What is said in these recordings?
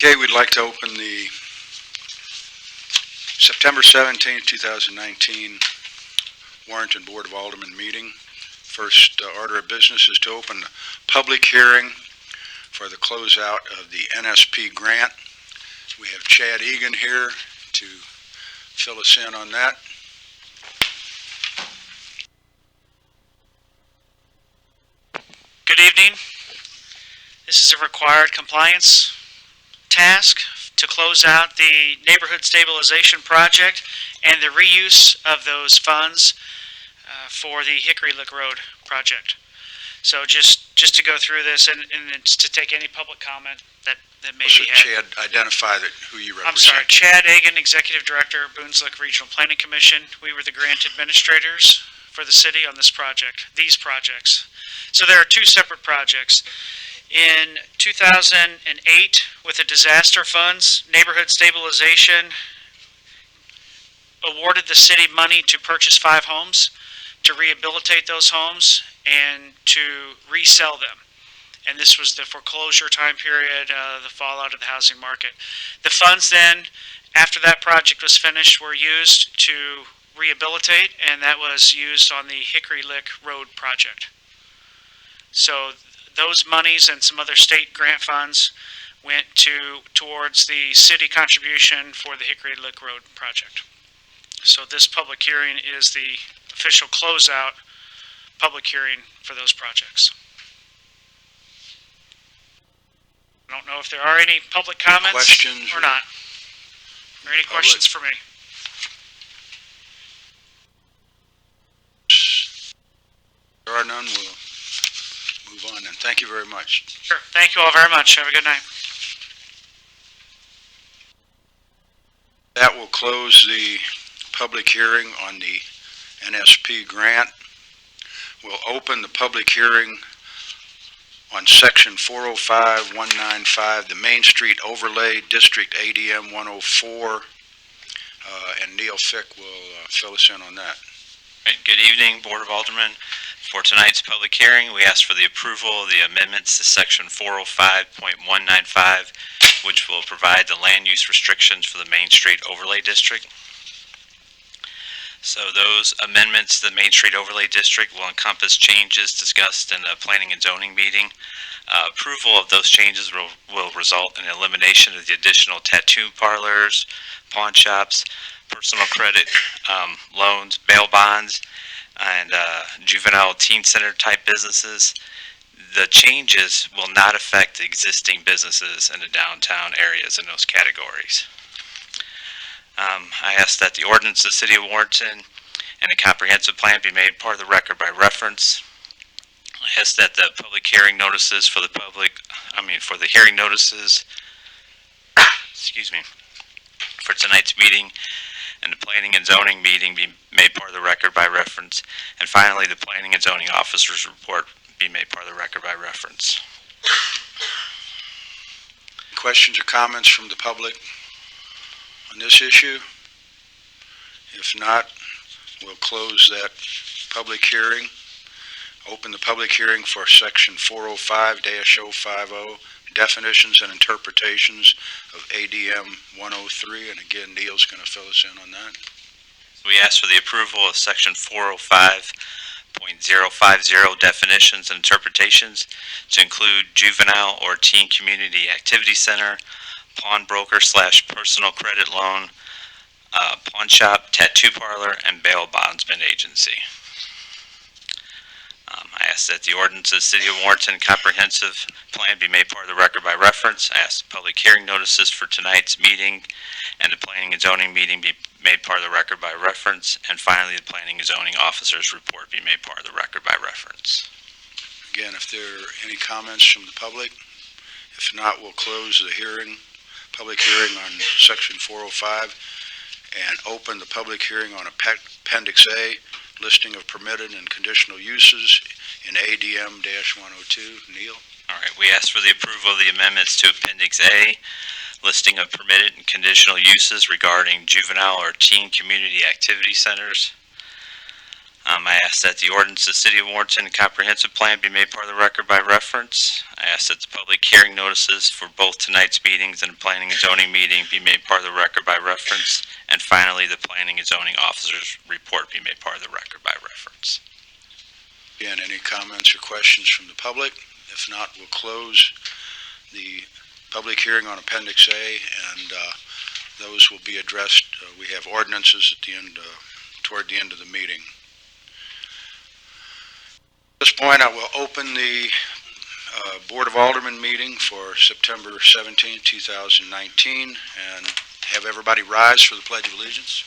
Okay, we'd like to open the September 17, 2019 Warrenton Board of Aldermen meeting. First order of business is to open the public hearing for the closeout of the NSP grant. We have Chad Egan here to fill us in on that. Good evening. This is a required compliance task to close out the neighborhood stabilization project and the reuse of those funds for the Hickory Lick Road project. So just to go through this and it's to take any public comment that may be had. Chad, identify who you represent. I'm sorry, Chad Egan, Executive Director, Boones Lick Regional Planning Commission. We were the grant administrators for the city on this project, these projects. So there are two separate projects. In 2008, with the disaster funds, neighborhood stabilization awarded the city money to purchase 5 homes, to rehabilitate those homes, and to resell them. And this was the foreclosure time period, the fallout of the housing market. The funds then, after that project was finished, were used to rehabilitate, and that was used on the Hickory Lick Road project. So those monies and some other state grant funds went towards the city contribution for the Hickory Lick Road project. So this public hearing is the official closeout public hearing for those projects. I don't know if there are any public comments questions or not. Are there any questions for me? If there are none, we'll move on, and thank you very much. Sure. Thank you all very much. Have a good night. That will close the public hearing on the NSP grant. We'll open the public hearing on section 405-195, the Main Street Overlay District ADM 104, and Neil Fick will fill us in on that. Good evening, Board of Aldermen. For tonight's public hearing, we ask for the approval of the amendments to section 405.195, which will provide the land use restrictions for the Main Street Overlay District. So those amendments to the Main Street Overlay District will encompass changes discussed in the Planning and Zoning meeting. Approval of those changes will result in elimination of the additional tattoo parlors, pawn shops, personal credit loans, bail bonds, and juvenile teen center type businesses. The changes will not affect the existing businesses in the downtown areas in those categories. I ask that the ordinance of the City of Warrenton and the comprehensive plan be made part of the record by reference. I ask that the public hearing notices for the hearing notices, excuse me, for tonight's meeting and the planning and zoning meeting be made part of the record by reference. And finally, the planning and zoning officer's report be made part of the record by reference. Questions or comments from the public on this issue? If not, we'll close that public hearing. Open the public hearing for section 405-050, definitions and interpretations of ADM 103, and again, Neil's going to fill us in on that. We ask for the approval of section 405.050, definitions and interpretations, to include juvenile or teen community activity center, pawnbroker / personal credit loan, pawn shop, tattoo parlor, and bail bondsman agency. I ask that the ordinance of the City of Warrenton comprehensive plan be made part of the record by reference. I ask the public hearing notices for tonight's meeting and the planning and zoning meeting be made part of the record by reference. And finally, the planning and zoning officer's report be made part of the record by reference. Again, if there are any comments from the public, if not, we'll close the public hearing on section 405 and open the public hearing on appendix A, listing of permitted and conditional uses in ADM-102. Neil? All right, we ask for the approval of the amendments to appendix A, listing of permitted and conditional uses regarding juvenile or teen community activity centers. I ask that the ordinance of the City of Warrenton comprehensive plan be made part of the record by reference. I I ask that the public hearing notices for both tonight's meetings and the planning and zoning meeting be made part of the record by reference. And finally, the planning and zoning officer's report be made part of the record by reference. Again, any comments or questions from the public? If not, we'll close the public hearing on Appendix A, and those will be addressed. We have ordinances at the end, toward the end of the meeting. At this point, I will open the Board of Aldermen meeting for September 17, 2019, and have everybody rise for the Pledge of Allegiance.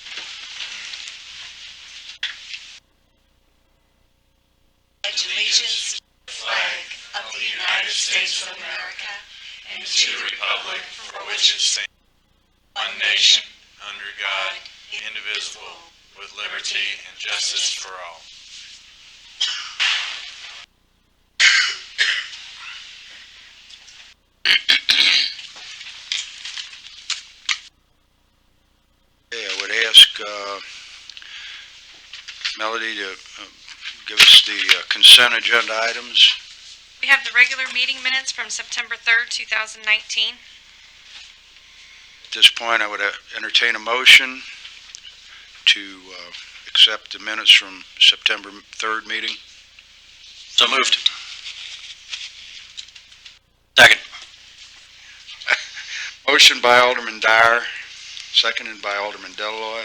Pledge allegiance to the flag of the United States of America and to the republic for which it stands, one nation, under God, indivisible, with liberty and justice for all. Okay, I would ask Melody to give us the consent agenda items. We have the regular meeting minutes from September 3rd, 2019. At this point, I would entertain a motion to accept the minutes from September 3rd meeting. So moved. Second. Motion by Alderman Dyer, seconded by Alderman Deloy.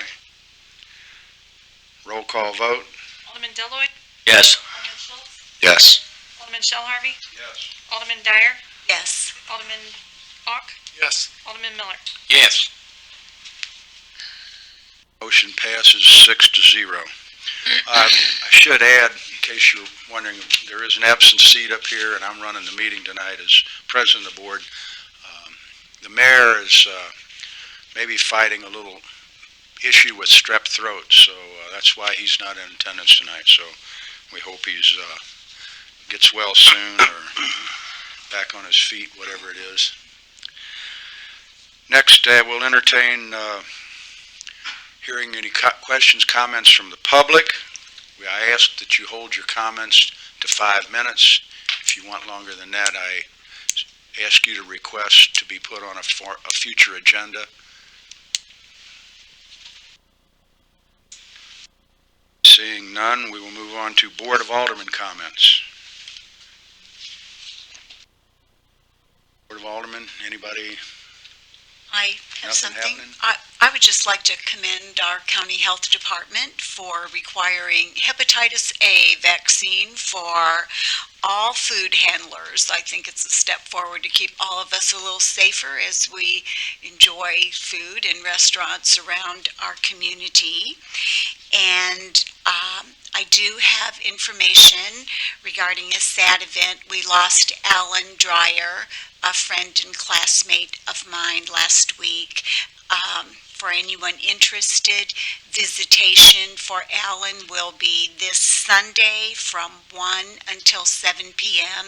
Roll call vote. Alderman Deloy, Yes. Alderman Schultz, Yes. Alderman Shell Harvey, Yes. Alderman Dyer, Yes. Alderman Ock, Yes. Alderman Miller. Yes. Motion passes 6-0. I should add, in case you're wondering, there is an absent seat up here, and I'm running the meeting tonight as president of the board. The mayor is maybe fighting a little issue with strep throat, so that's why he's not in attendance tonight. So we hope he's gets well soon or back on his feet, whatever it is. Next, we'll entertain hearing any questions, comments from the public. I ask that you hold your comments to 5 minutes. If you want longer than that, I ask you to request to be put on a future agenda. Seeing none, we will move on to Board of Aldermen comments. Board of Aldermen, anybody? I have Nothing something. happening? I would just like to commend our county health department for requiring hepatitis A vaccine for all food handlers. I think it's a step forward to keep all of us a little safer as we enjoy food in restaurants around our community. And I do have information regarding a sad event. We lost Alan Dreyer, a friend and classmate of mine, last week. For anyone interested, visitation for Alan will be this Sunday from 1 until 7 p.m.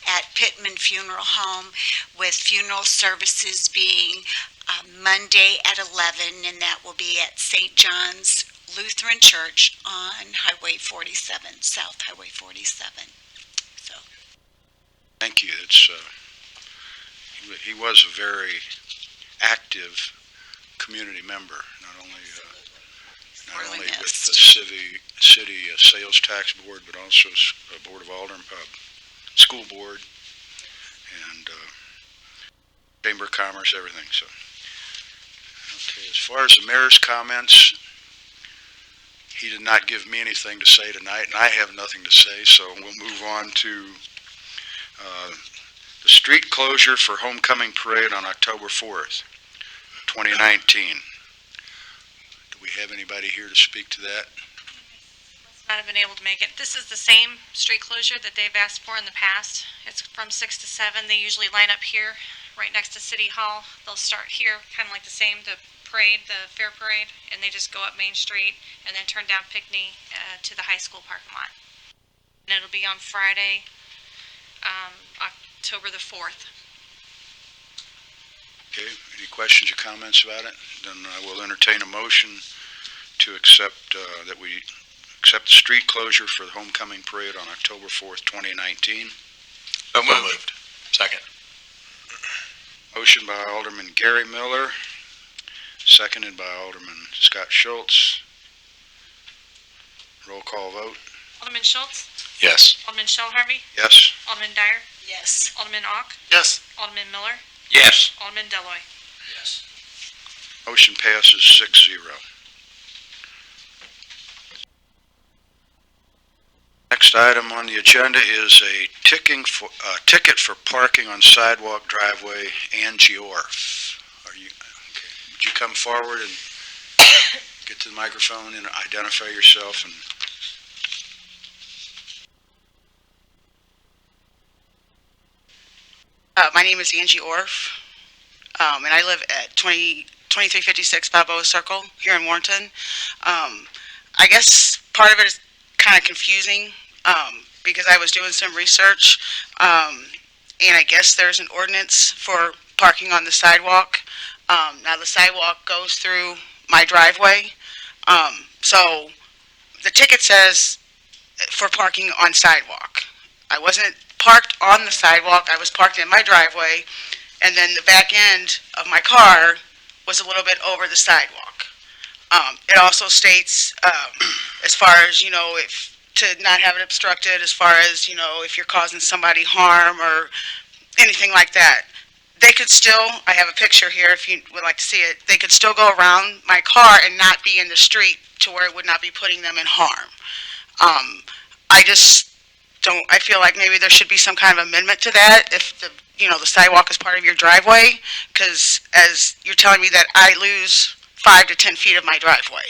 at Pittman Funeral Home, with funeral services being Monday at 11, and that will be at St. John's Lutheran Church on Highway 47, South Highway 47. So, Thank you. It's he was a very active community member, not only Sorely with missed. the city sales tax board, but also Board of Aldermen, school board, and Chamber of Commerce, everything. So, okay. As far as the mayor's comments, he did not give me anything to say tonight, and I have nothing to say. So we'll move on to the street closure for homecoming parade on October 4th, 2019. Do we have anybody here to speak to that? Not have been able to make it. This is the same street closure that they've asked for in the past. It's from 6 to 7. They usually line up here, right next to City Hall. They'll start here, kind of like the same, the parade, the fair parade, and they just go up Main Street and then turn down Pinckney to the high school parking lot. And it'll be on Friday, October the 4th. Okay, any questions or comments about it? Then I will entertain a motion to accept, that we accept the street closure for the homecoming parade on October 4th, 2019. So moved. Motion by Alderman Gary Miller, seconded by Alderman Scott Schultz. Roll call vote. Alderman Schultz, Yes. Alderman Shell Harvey, Yes. Alderman Dyer, Yes. Alderman Ock, Yes. Alderman Miller, Yes. Alderman Deloy. Yes. Motion passes 6-0. Next item on the agenda is a ticket for parking on sidewalk driveway Angie Orf. Are you, okay, would you come forward and get to the microphone and identify yourself? And My name is Angie Orf, and I live at 2356 Balboa Circle here in Warrenton. I guess part of it is kind of confusing because I was doing some research, and I guess there's an ordinance for parking on the sidewalk. Now the sidewalk goes through my driveway, so the ticket says for parking on sidewalk. I wasn't parked on the sidewalk, I was parked in my driveway, and then the back end of my car was a little bit over the sidewalk. It also states, as far as, if to not have it obstructed, as far as, if you're causing somebody harm or anything like that. They could still, I have a picture here if you would like to see it, they could still go around my car and not be in the street to where it would not be putting them in harm. I feel like maybe there should be some kind of amendment to that if the sidewalk is part of your driveway, because as you're telling me that I lose 5 to 10 feet of my driveway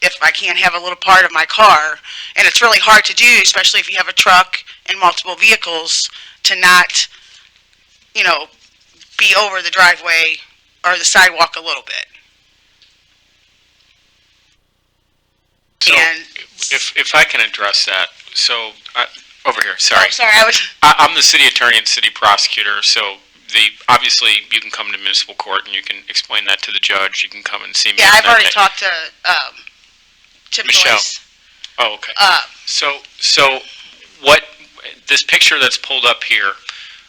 if I can't have a little part of my car, and it's really hard to do, especially if you have a truck and multiple vehicles, to not, be over the driveway or the sidewalk a little bit. So, And if I can address that, so, over here, sorry. oh, sorry, I'm the city attorney and city prosecutor, so obviously you can come to municipal court and you can explain that to the judge, you can come and see me. yeah, on I've that already day. talked to Michelle. Joyce. Oh, okay. So what, this picture that's pulled up here,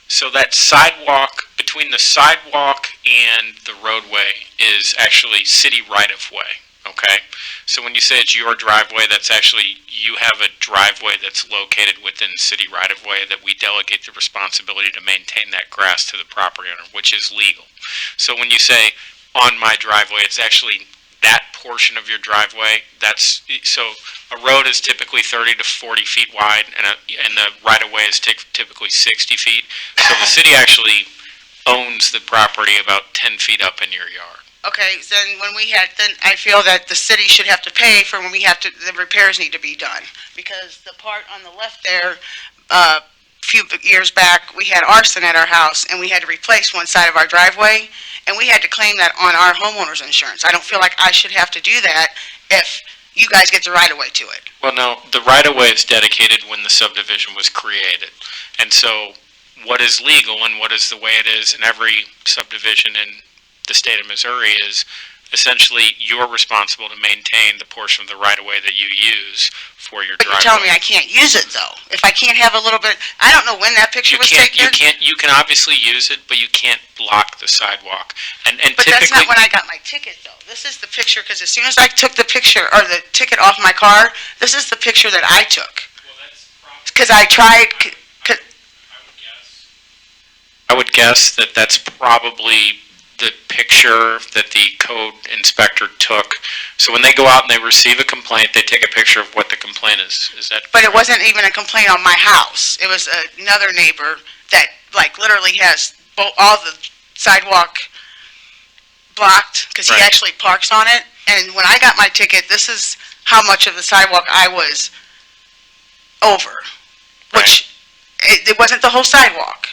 so that sidewalk, between the sidewalk and the roadway is actually city right-of-way, okay? So when you say it's your driveway, that's actually, you have a driveway that's located within city right-of-way that we delegate the responsibility to maintain that grass to the property owner, which is legal. So when you say on my driveway, it's actually that portion of your driveway. So a road is typically 30 to 40 feet wide, and the right-of-way is typically 60 feet. So the city actually owns the property about 10 feet up in your yard. Okay, then I feel that the city should have to pay for when the repairs need to be done. Because the part on the left there, a few years back, we had arson at our house, and we had to replace one side of our driveway, and we had to claim that on our homeowner's insurance. I don't feel like I should have to do that if you guys get the right-of-way to it. Well, no, the right-of-way is dedicated when the subdivision was created. And so what is legal and what is the way it is in every subdivision in the state of Missouri is essentially you're responsible to maintain the portion of the right-of-way that you use for your But driveway. you're telling me I can't use it, though? If I can't have a little bit, I don't know when that picture was taken. You can obviously use it, but you can't block the sidewalk. And But typically, that's not when I got my ticket, though. This is the picture, because as soon as I took the picture, or the ticket off my car, this is the picture that I took. Because I tried, I would guess that that's probably the picture that the code inspector took. So when they go out and they receive a complaint, they take a picture of what the complaint is. Is that but it correct? wasn't even a complaint on my house. It was another neighbor that, literally has all the sidewalk blocked, because he Right. actually parks on it. And when I got my ticket, this is how much of the sidewalk I was over, which it wasn't the whole sidewalk.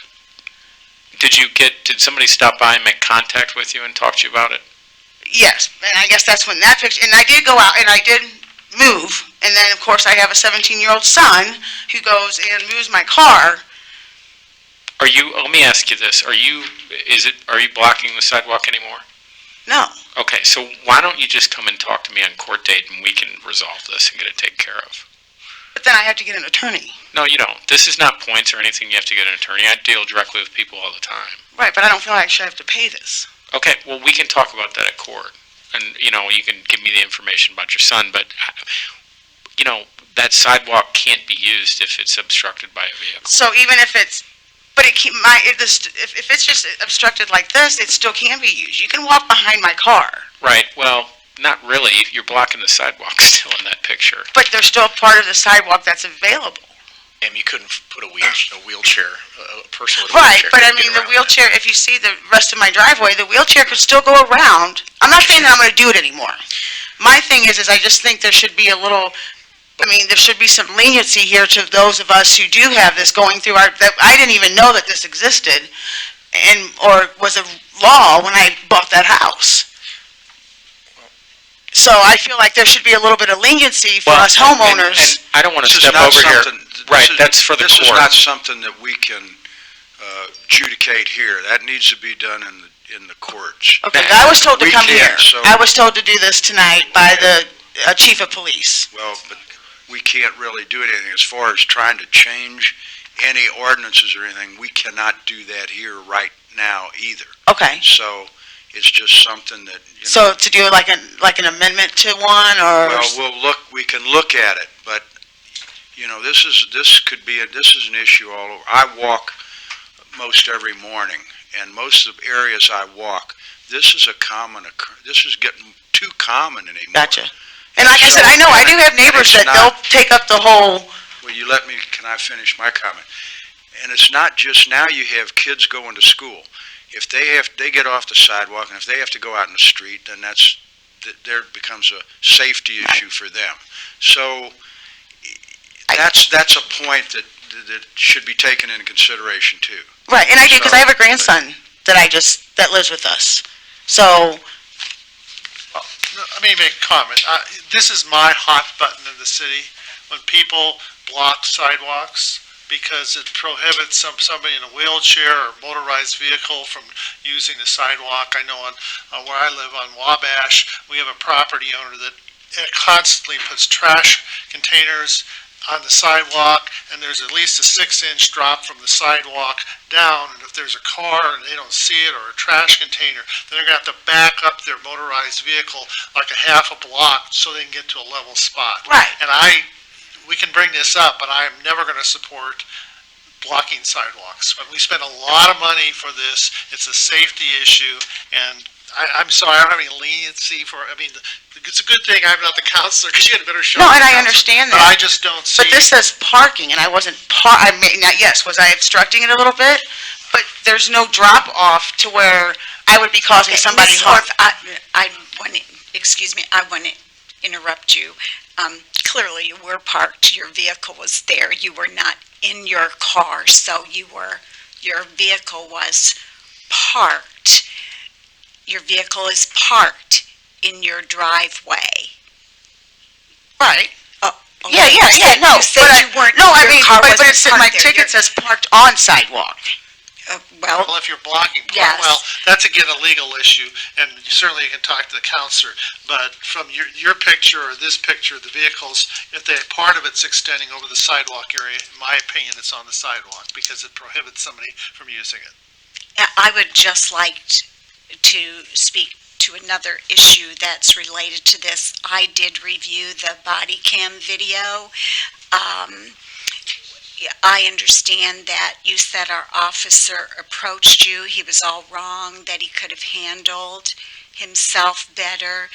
Did somebody stop by and make contact with you and talk to you about it? Yes, and I guess that's when that picture, and I did go out and I did move, and then of course I have a 17-year-old son who goes and moves my car. Let me ask you this, are you blocking the sidewalk anymore? No. Okay, so why don't you just come and talk to me on court date and we can resolve this and get it taken care of? But then I have to get an attorney. No, you don't. This is not points or anything you have to get an attorney. I deal directly with people all the time. Right, but I don't feel like I should have to pay this. Okay, well, we can talk about that at court. And, you can give me the information about your son, but, that sidewalk can't be used if it's obstructed by a vehicle. So even if it's, but it can't, if it's just obstructed like this, it still can be used. You can walk behind my car. Right, well, not really. You're blocking the sidewalk still in that picture. But there's still part of the sidewalk that's available. And you couldn't put a wheelchair, a person with a Right, wheelchair. but I couldn't get mean, the around wheelchair, if you see the rest of my driveway, the wheelchair could still go around. I'm not saying that I'm gonna do it anymore. My thing is I just think there should be there should be some leniency here to those of us who do have this going through that I didn't even know that this existed or was a law when I bought that house. So I feel like there should be a little bit of leniency for us homeowners. And I don't want to This is step not over here. something- Right, that's for the This is court. not something that we can adjudicate here. That needs to be done in the courts. Okay, I was told to We come here. can't, so- I was told to do this tonight by the chief of police. Well, but we can't really do anything as far as trying to change any ordinances or anything. We cannot do that here right now either. Okay. So it's just something that, So to do like an amendment to one or? well, we can look at it, but, this is an issue all over. I walk most every morning, and most of the areas I walk, this is this is getting too common anymore. Gotcha. And like I said, I know, I do have neighbors that they'll take up the whole, Will you can I finish my comment? And it's not just, now you have kids going to school. If they get off the sidewalk, and if they have to go out in the street, then there becomes a safety issue for them. So that's a point that should be taken into consideration too. right, and I do, because I have a grandson that lives with us. So, Let me make a comment. This is my hot button in the city, when people block sidewalks because it prohibits somebody in a wheelchair or motorized vehicle from using the sidewalk. I know on where I live on Wabash, we have a property owner that constantly puts trash containers on the sidewalk, and there's at least a 6-inch drop from the sidewalk down, and if there's a car and they don't see it, or a trash container, then they're gonna have to back up their motorized vehicle like a half a block so they can get to a level spot. right, And we can bring this up, but I am never gonna support blocking sidewalks. But we spend a lot of money for this, it's a safety issue, and I'm sorry, I don't have any leniency it's a good thing I'm not the counselor, because you had a better shot. no, and I understand But I that. just don't see. But this says parking, and I wasn't yes, was I obstructing it a little bit? But there's no drop off to where I would be causing somebody Ms. harm. Orff, I want to, excuse me, I want to interrupt you. Clearly, you were parked, your vehicle was there, you were not in your car, so your vehicle was parked. Your vehicle is parked in your driveway. Right. Oh, Yeah, no. You said you weren't, No, I your mean, car but wasn't it said, my parked there. ticket says parked on sidewalk. Well, Well, if you're blocking, Yes. well, that's again a legal issue, and certainly you can talk to the counselor. But from your picture or this picture, the vehicles, if part of it's extending over the sidewalk area, in my opinion, it's on the sidewalk because it prohibits somebody from using it. I would just like to speak to another issue that's related to this. I did review the body cam video. I understand that you said our officer approached you. He was all wrong, that he could have handled himself better.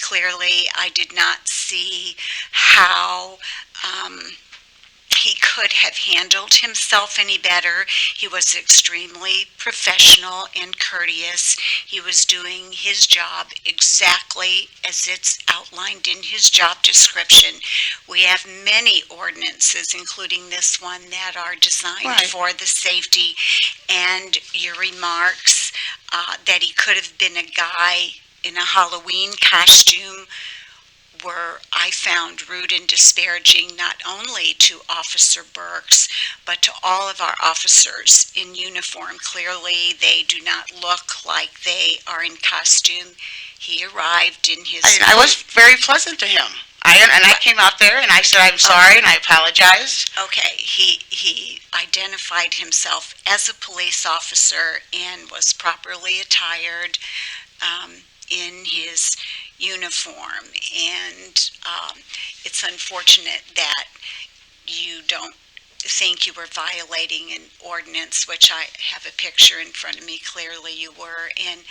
Clearly, I did not see how he could have handled himself any better. He was extremely professional and courteous. He was doing his job exactly as it's outlined in his job description. We have many ordinances, including this one, that are designed Right. for the safety. And your remarks that he could have been a guy in a Halloween costume were, I found, rude and disparaging, not only to Officer Burks, but to all of our officers in uniform. Clearly, they do not look like they are in costume. He arrived in his... I was very pleasant to him. I came out there and I said, I'm sorry, and I apologized. Okay, he identified himself as a police officer and was properly attired in his uniform. And it's unfortunate that you don't think you were violating an ordinance, which I have a picture in front of me. Clearly you were. And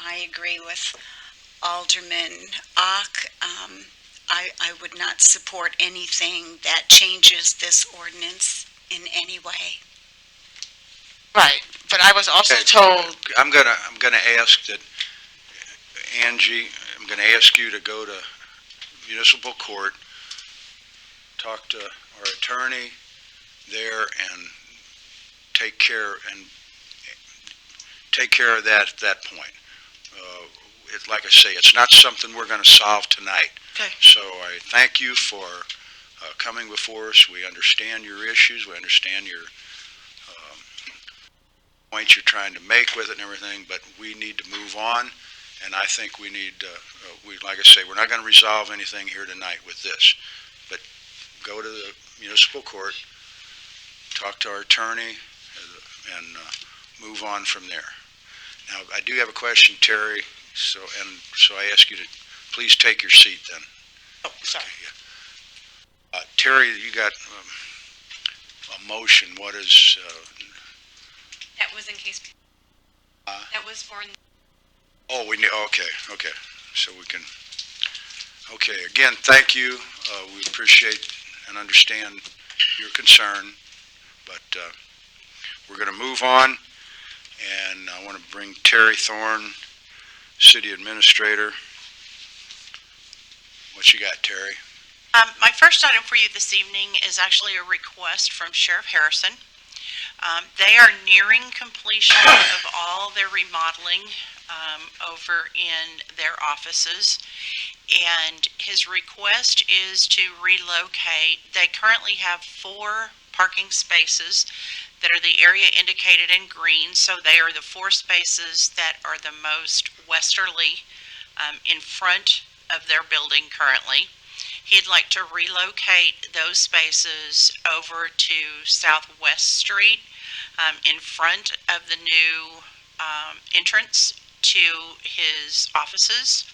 I agree with Alderman Ock. I would not support anything that changes this ordinance in any way. Right, but I was also Okay. told, I'm gonna ask that, Angie, I'm gonna ask you to go to municipal court, talk to our attorney there, and take care of that at that point. Like I say, it's not something we're gonna solve tonight. Okay. So I thank you for coming before us. We understand your issues, we understand your points you're trying to make with it and everything, but we need to move on, and I think we need, like I say, we're not gonna resolve anything here tonight with this, but go to the municipal court, talk to our attorney, and move on from there. Now, I do have a question, Terry, so I ask you to please take your seat then. oh, sorry. Terry, you got a motion. What is, That was in case, that was for, oh, we need, okay. So we can, okay, again, thank you. We appreciate and understand your concern, but we're going to move on, and I want to bring Terry Thorne, City Administrator. What you got, Terry? My first item for you this evening is actually a request from Sheriff Harrison. They are nearing completion of all their remodeling over in their offices, and his request is to relocate. They currently have 4 parking spaces that are the area indicated in green, so they are the 4 spaces that are the most westerly in front of their building currently. He'd like to relocate those spaces over to Southwest Street in front of the new entrance to his offices.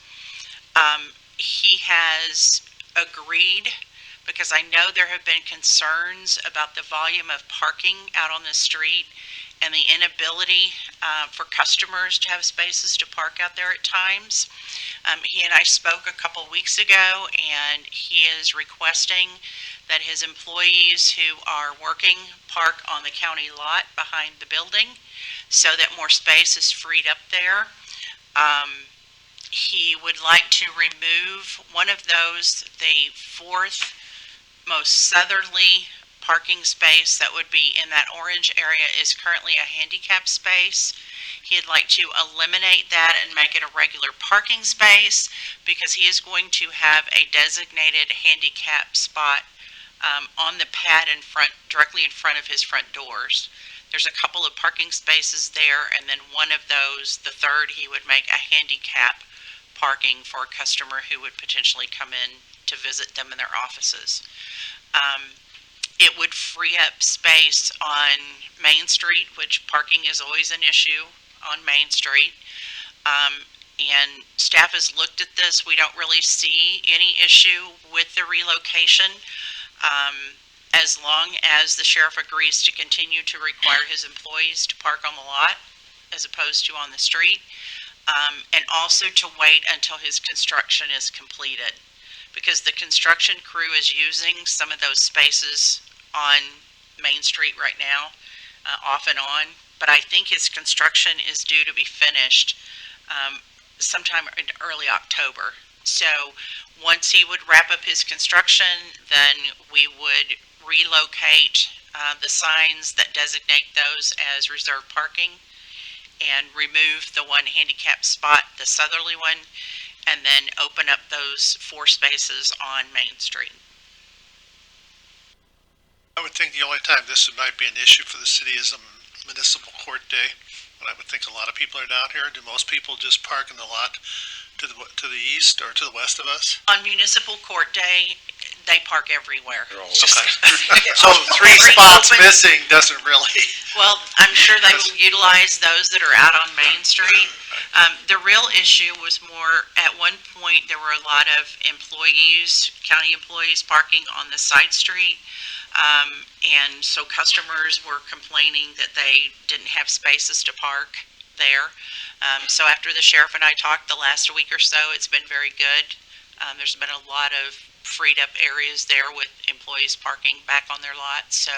He has agreed, because I know there have been concerns about the volume of parking out on the street and the inability for customers to have spaces to park out there at times. He and I spoke a couple weeks ago, and he is requesting that his employees who are working park on the county lot behind the building so that more space is freed up there. He would like to remove one of those, the 4th most southerly parking space that would be in that orange area is currently a handicap space. He'd like to eliminate that and make it a regular parking space, because he is going to have a designated handicap spot on the pad in front, directly in front of his front doors. There's a couple of parking spaces there, and then one of those, the 3rd, he would make a handicap parking for a customer who would potentially come in to visit them in their offices. It would free up space on Main Street, which parking is always an issue on Main Street. And staff has looked at this. We don't really see any issue with the relocation, as long as the sheriff agrees to continue to require his employees to park on the lot as opposed to on the street, and also to wait until his construction is completed, because the construction crew is using some of those spaces on Main Street right now, off and on, but I think his construction is due to be finished sometime in early October. So once he would wrap up his construction, then we would relocate the signs that designate those as reserved parking and remove the one handicap spot, the southerly one, and then open up those 4 spaces on Main Street. I would think the only time this might be an issue for the city is a municipal court day, but I would think a lot of people are down here. Do most people just park in the lot to the east or to the west of us? On municipal court day, they park everywhere. They're all Just- So three Free spots open. missing doesn't really. Well, I'm sure they will utilize those that are out on Main Street. The real issue was more, at one point, there were a lot of employees, county employees parking on the side street. And so customers were complaining that they didn't have spaces to park there. So after the sheriff and I talked the last week or so, it's been very good. There's been a lot of freed up areas there with employees parking back on their lot. So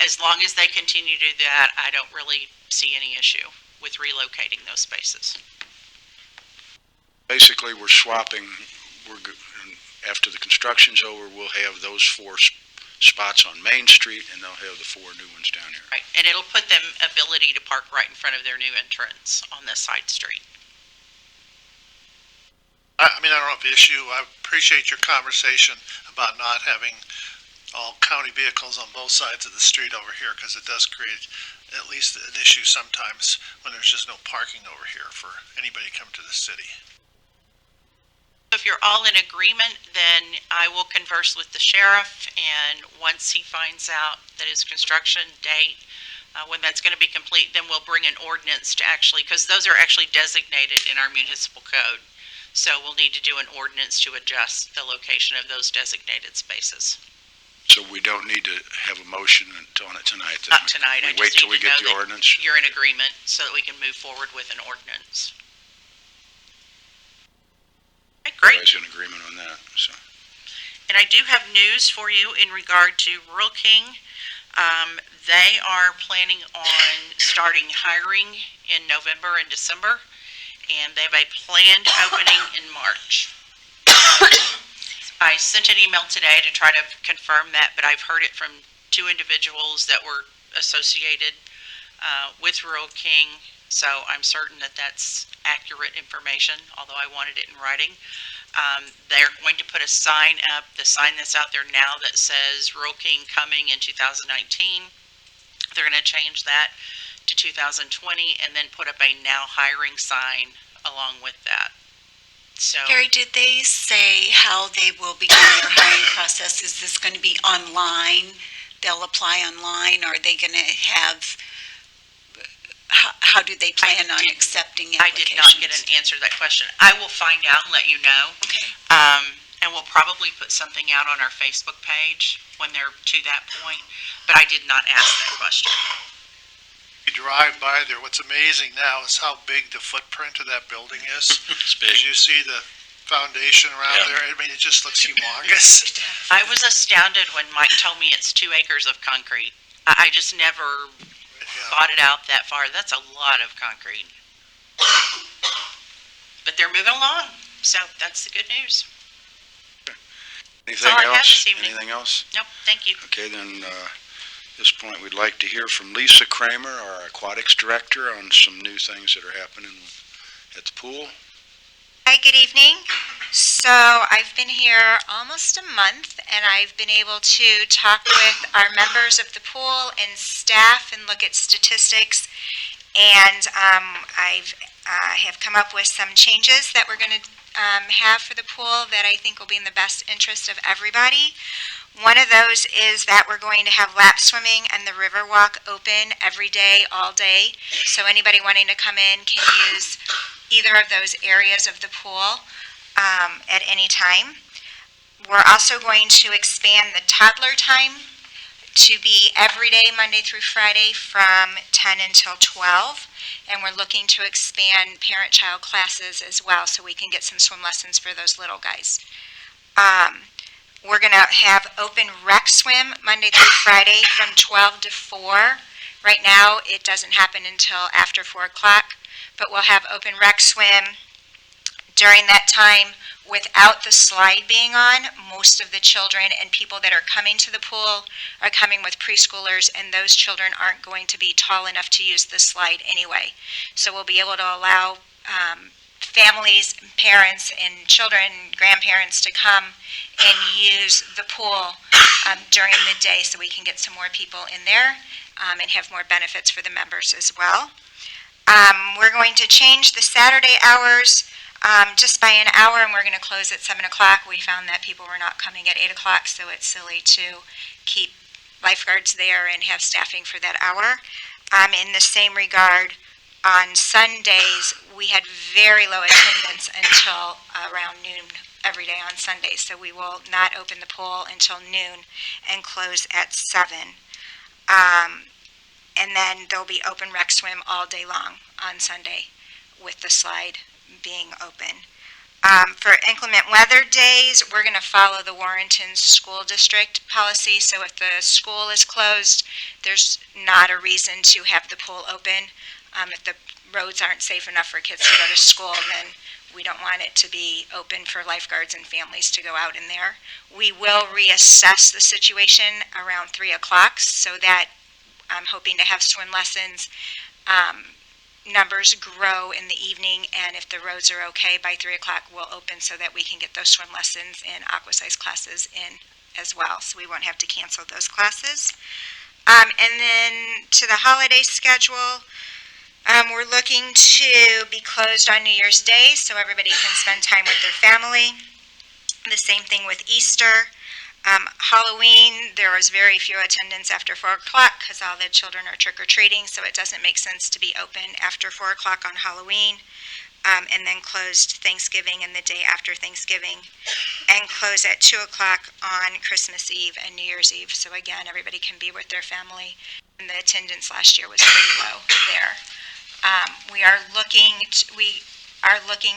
as long as they continue to do that, I don't really see any issue with relocating those spaces. Basically, we're swapping, after the construction's over, we'll have those four spots on Main Street, and they'll have the four new ones down here. Right, and it'll put them ability to park right in front of their new entrance on the side street. I mean, I don't know if the issue, I appreciate your conversation about not having all county vehicles on both sides of the street over here, because it does create at least an issue sometimes when there's just no parking over here for anybody to come to the city. If you're all in agreement, then I will converse with the sheriff, and once he finds out that his construction date, when that's going to be complete, then we'll bring an ordinance to actually, because those are actually designated in our municipal code. So we'll need to do an ordinance to adjust the location of those designated spaces. So we don't need to have a motion on it tonight? Not tonight, I We wait just till need we to get know the that ordinance? you're in agreement so that we can move forward with an ordinance. Okay, great. Everybody's in agreement on that, so. And I do have news for you in regard to Rural King. They are planning on starting hiring in November and December, and they have a planned opening in March. I sent an email today to try to confirm that, but I've heard it from two individuals that were associated with Rural King, so I'm certain that that's accurate information, although I wanted it in writing. They're going to put a sign up, the sign that's out there now that says Rural King coming in 2019. They're going to change that to 2020 and then put up a now hiring sign along with that. So Gary, did they say how they will begin their hiring process? Is this going to be online? They'll apply online? Or are they going to have, how do they plan on accepting I applications? did not get an answer to that question. I will find out and let you know. Okay. And we'll probably put something out on our Facebook page when they're to that point, but I did not ask that question. You drive by there, what's amazing now is how big the footprint of that building is. It's big. As you see the foundation around Yeah. there, I mean, it just looks humongous. I was astounded when Mike told me it's 2 acres of concrete. I just never Yeah. thought it out that far. That's a lot of concrete. But they're moving along, so that's the good news. Anything all I have else? this evening. Anything else? Nope, thank you. Okay, then, at this point, we'd like to hear from Lisa Kramer, our aquatics director, on some new things that are happening at the pool. Hi, good evening. So I've been here almost a month, and I've been able to talk with our members of the pool and staff and look at statistics. And I have come up with some changes that we're going to have for the pool that I think will be in the best interest of everybody. One of those is that we're going to have lap swimming and the river walk open every day, all day. So anybody wanting to come in can use either of those areas of the pool at any time. We're also going to expand the toddler time to be every day, Monday through Friday, from 10 until 12. And we're looking to expand parent-child classes as well, so we can get some swim lessons for those little guys. We're going to have open rec swim Monday through Friday from 12 to 4. Right now, it doesn't happen until after 4 o'clock, but we'll have open rec swim during that time without the slide being on. Most of the children and people that are coming to the pool are coming with preschoolers, and those children aren't going to be tall enough to use the slide anyway. So we'll be able to allow families, parents, and children, grandparents to come and use the pool during the day so we can get some more people in there and have more benefits for the members as well. We're going to change the Saturday hours. just by an hour, and we're going to close at 7 o'clock. We found that people were not coming at 8 o'clock, so it's silly to keep lifeguards there and have staffing for that hour. In the same regard, on Sundays, we had very low attendance until around noon every day on Sundays, so we will not open the pool until noon and close at 7. And then there'll be open rec swim all day long on Sunday with the slide being open. For inclement weather days, we're going to follow the Warrenton School District policy. So if the school is closed, there's not a reason to have the pool open. If the roads aren't safe enough for kids to go to school, then we don't want it to be open for lifeguards and families to go out in there. We will reassess the situation around 3 o'clock so that I'm hoping to have swim lessons numbers grow in the evening, and if the roads are okay, by 3 o'clock we'll open so that we can get those swim lessons and aqua size classes in as well, so we won't have to cancel those classes. And then to the holiday schedule, we're looking to be closed on New Year's Day so everybody can spend time with their family. The same thing with Easter. Halloween, there was very few attendance after 4 o'clock because all the children are trick-or-treating, so it doesn't make sense to be open after 4 o'clock on Halloween, and then closed Thanksgiving and the day after Thanksgiving, and close at 2 o'clock on Christmas Eve and New Year's Eve. So again, everybody can be with their family, and the attendance last year was pretty low there. We are looking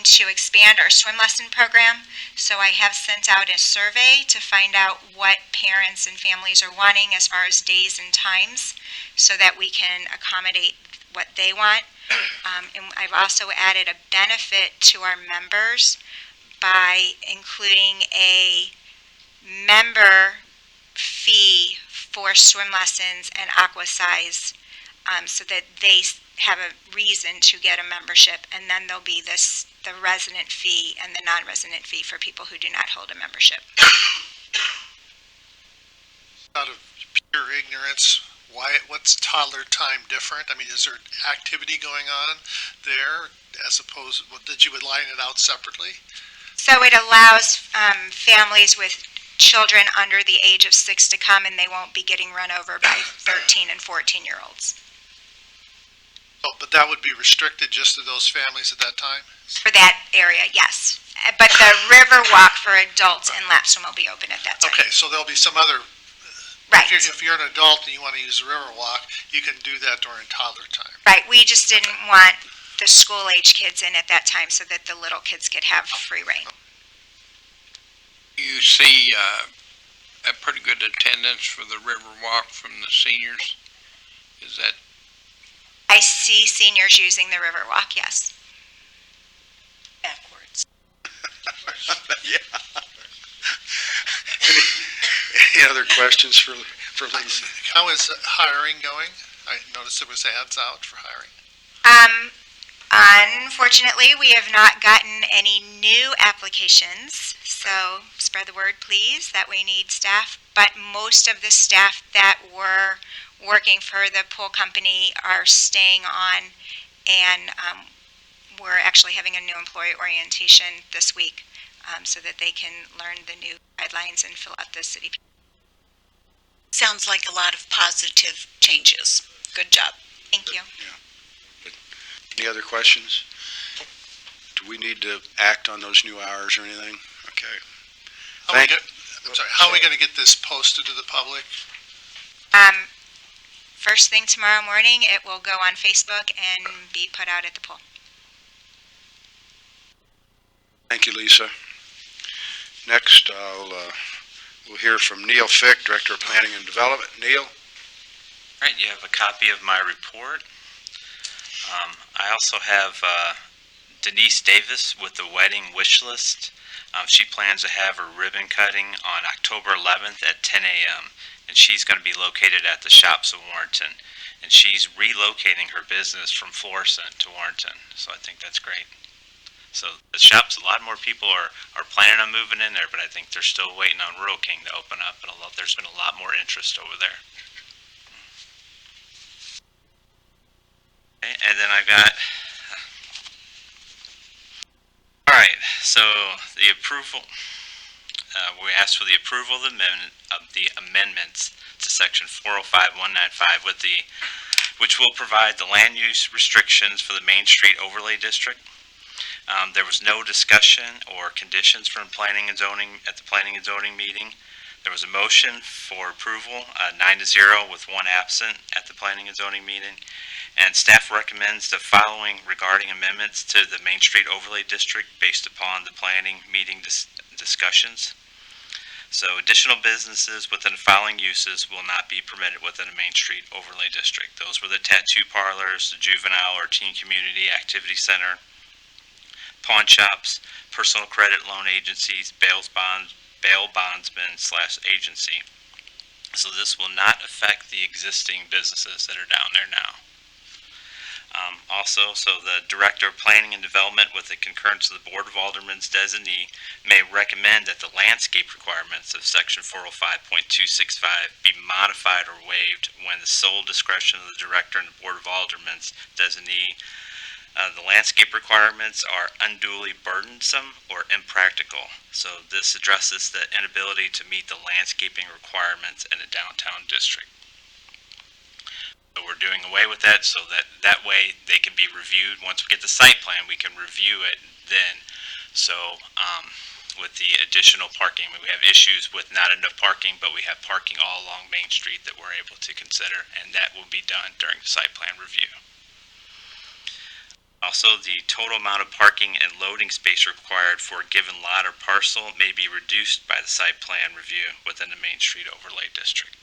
to expand our swim lesson program, so I have sent out a survey to find out what parents and families are wanting as far as days and times so that we can accommodate what they want. And I've also added a benefit to our members by including a member fee for swim lessons and aqua size, so that they have a reason to get a membership, and then there'll be the resident fee and the non-resident fee for people who do not hold a membership. Out of pure ignorance, what's toddler time different? I mean, is there activity going on there as opposed, that you would line it out separately? So it allows families with children under the age of 6 to come, and they won't be getting run over by 13 and 14-year-olds. Oh, but that would be restricted just to those families at that time? For that area, yes. But the river walk for adults and lap swim will be open at that time. Okay, so there'll be some other, Right. if you're an adult and you want to use the river walk, you can do that during toddler time. Right, we just didn't want the school-age kids in at that time so that the little kids could have free reign. You see a pretty good attendance for the river walk from the seniors? Is that? I see seniors using the river walk, yes. Backwards. Yeah. Any other questions for Lisa? How is hiring going? I noticed there was ads out for hiring. Unfortunately, we have not gotten any new applications, so spread the word, please, that we need staff. But most of the staff that were working for the pool company are staying on, and we're actually having a new employee orientation this week so that they can learn the new guidelines and fill out the city. Sounds like a lot of positive changes. Good job. Thank you. Any other questions? Do we need to act on those new hours or anything? Okay. How are we going to get this posted to the public? First thing tomorrow morning, it will go on Facebook and be put out at the pool. Thank you, Lisa. Next, we'll hear from Neil Fick, Director of Planning and Development. Neil? Right, you have a copy of my report. I also have Denise Davis with the wedding wish list. She plans to have her ribbon cutting on October 11th at 10 a.m. and she's going to be located at the Shops of Warrenton. And she's relocating her business from Florissant to Warrenton, so I think that's great. So the shops, a lot more people are planning on moving in there, but I think they're still waiting on Rural King to open up, and there's been a lot more interest over there. Okay, and then I got, all the approval, we asked for the approval of the amendments to section 405-195 which will provide the land use restrictions for the Main Street Overlay District. There was no discussion or conditions from planning and zoning at the planning and zoning meeting. There was a motion for approval, 9-0 with one absent at the planning and zoning meeting. And staff recommends the following regarding amendments to the Main Street Overlay District based upon the planning meeting discussions. So additional businesses within the following uses will not be permitted within the Main Street Overlay District. Those were the tattoo parlors, the juvenile or teen community activity center, pawn shops, personal credit loan agencies, bail bondsmen / agency. So this will not affect the existing businesses that are down there now. Also, the Director of Planning and Development, with the concurrence of the Board of Aldermen's designee, may recommend that the landscape requirements of Section 405.265 be modified or waived when the sole discretion of the Director and the Board of Aldermen's designee. The landscape requirements are unduly burdensome or impractical. So this addresses the inability to meet the landscaping requirements in a downtown district. So we're doing away with that so that way they can be reviewed. Once we get the site plan, we can review it then. So with the additional parking, we have issues with not enough parking, but we have parking all along Main Street that we're able to consider, and that will be done during the site plan review. Also, the total amount of parking and loading space required for a given lot or parcel may be reduced by the site plan review within the Main Street Overlay District.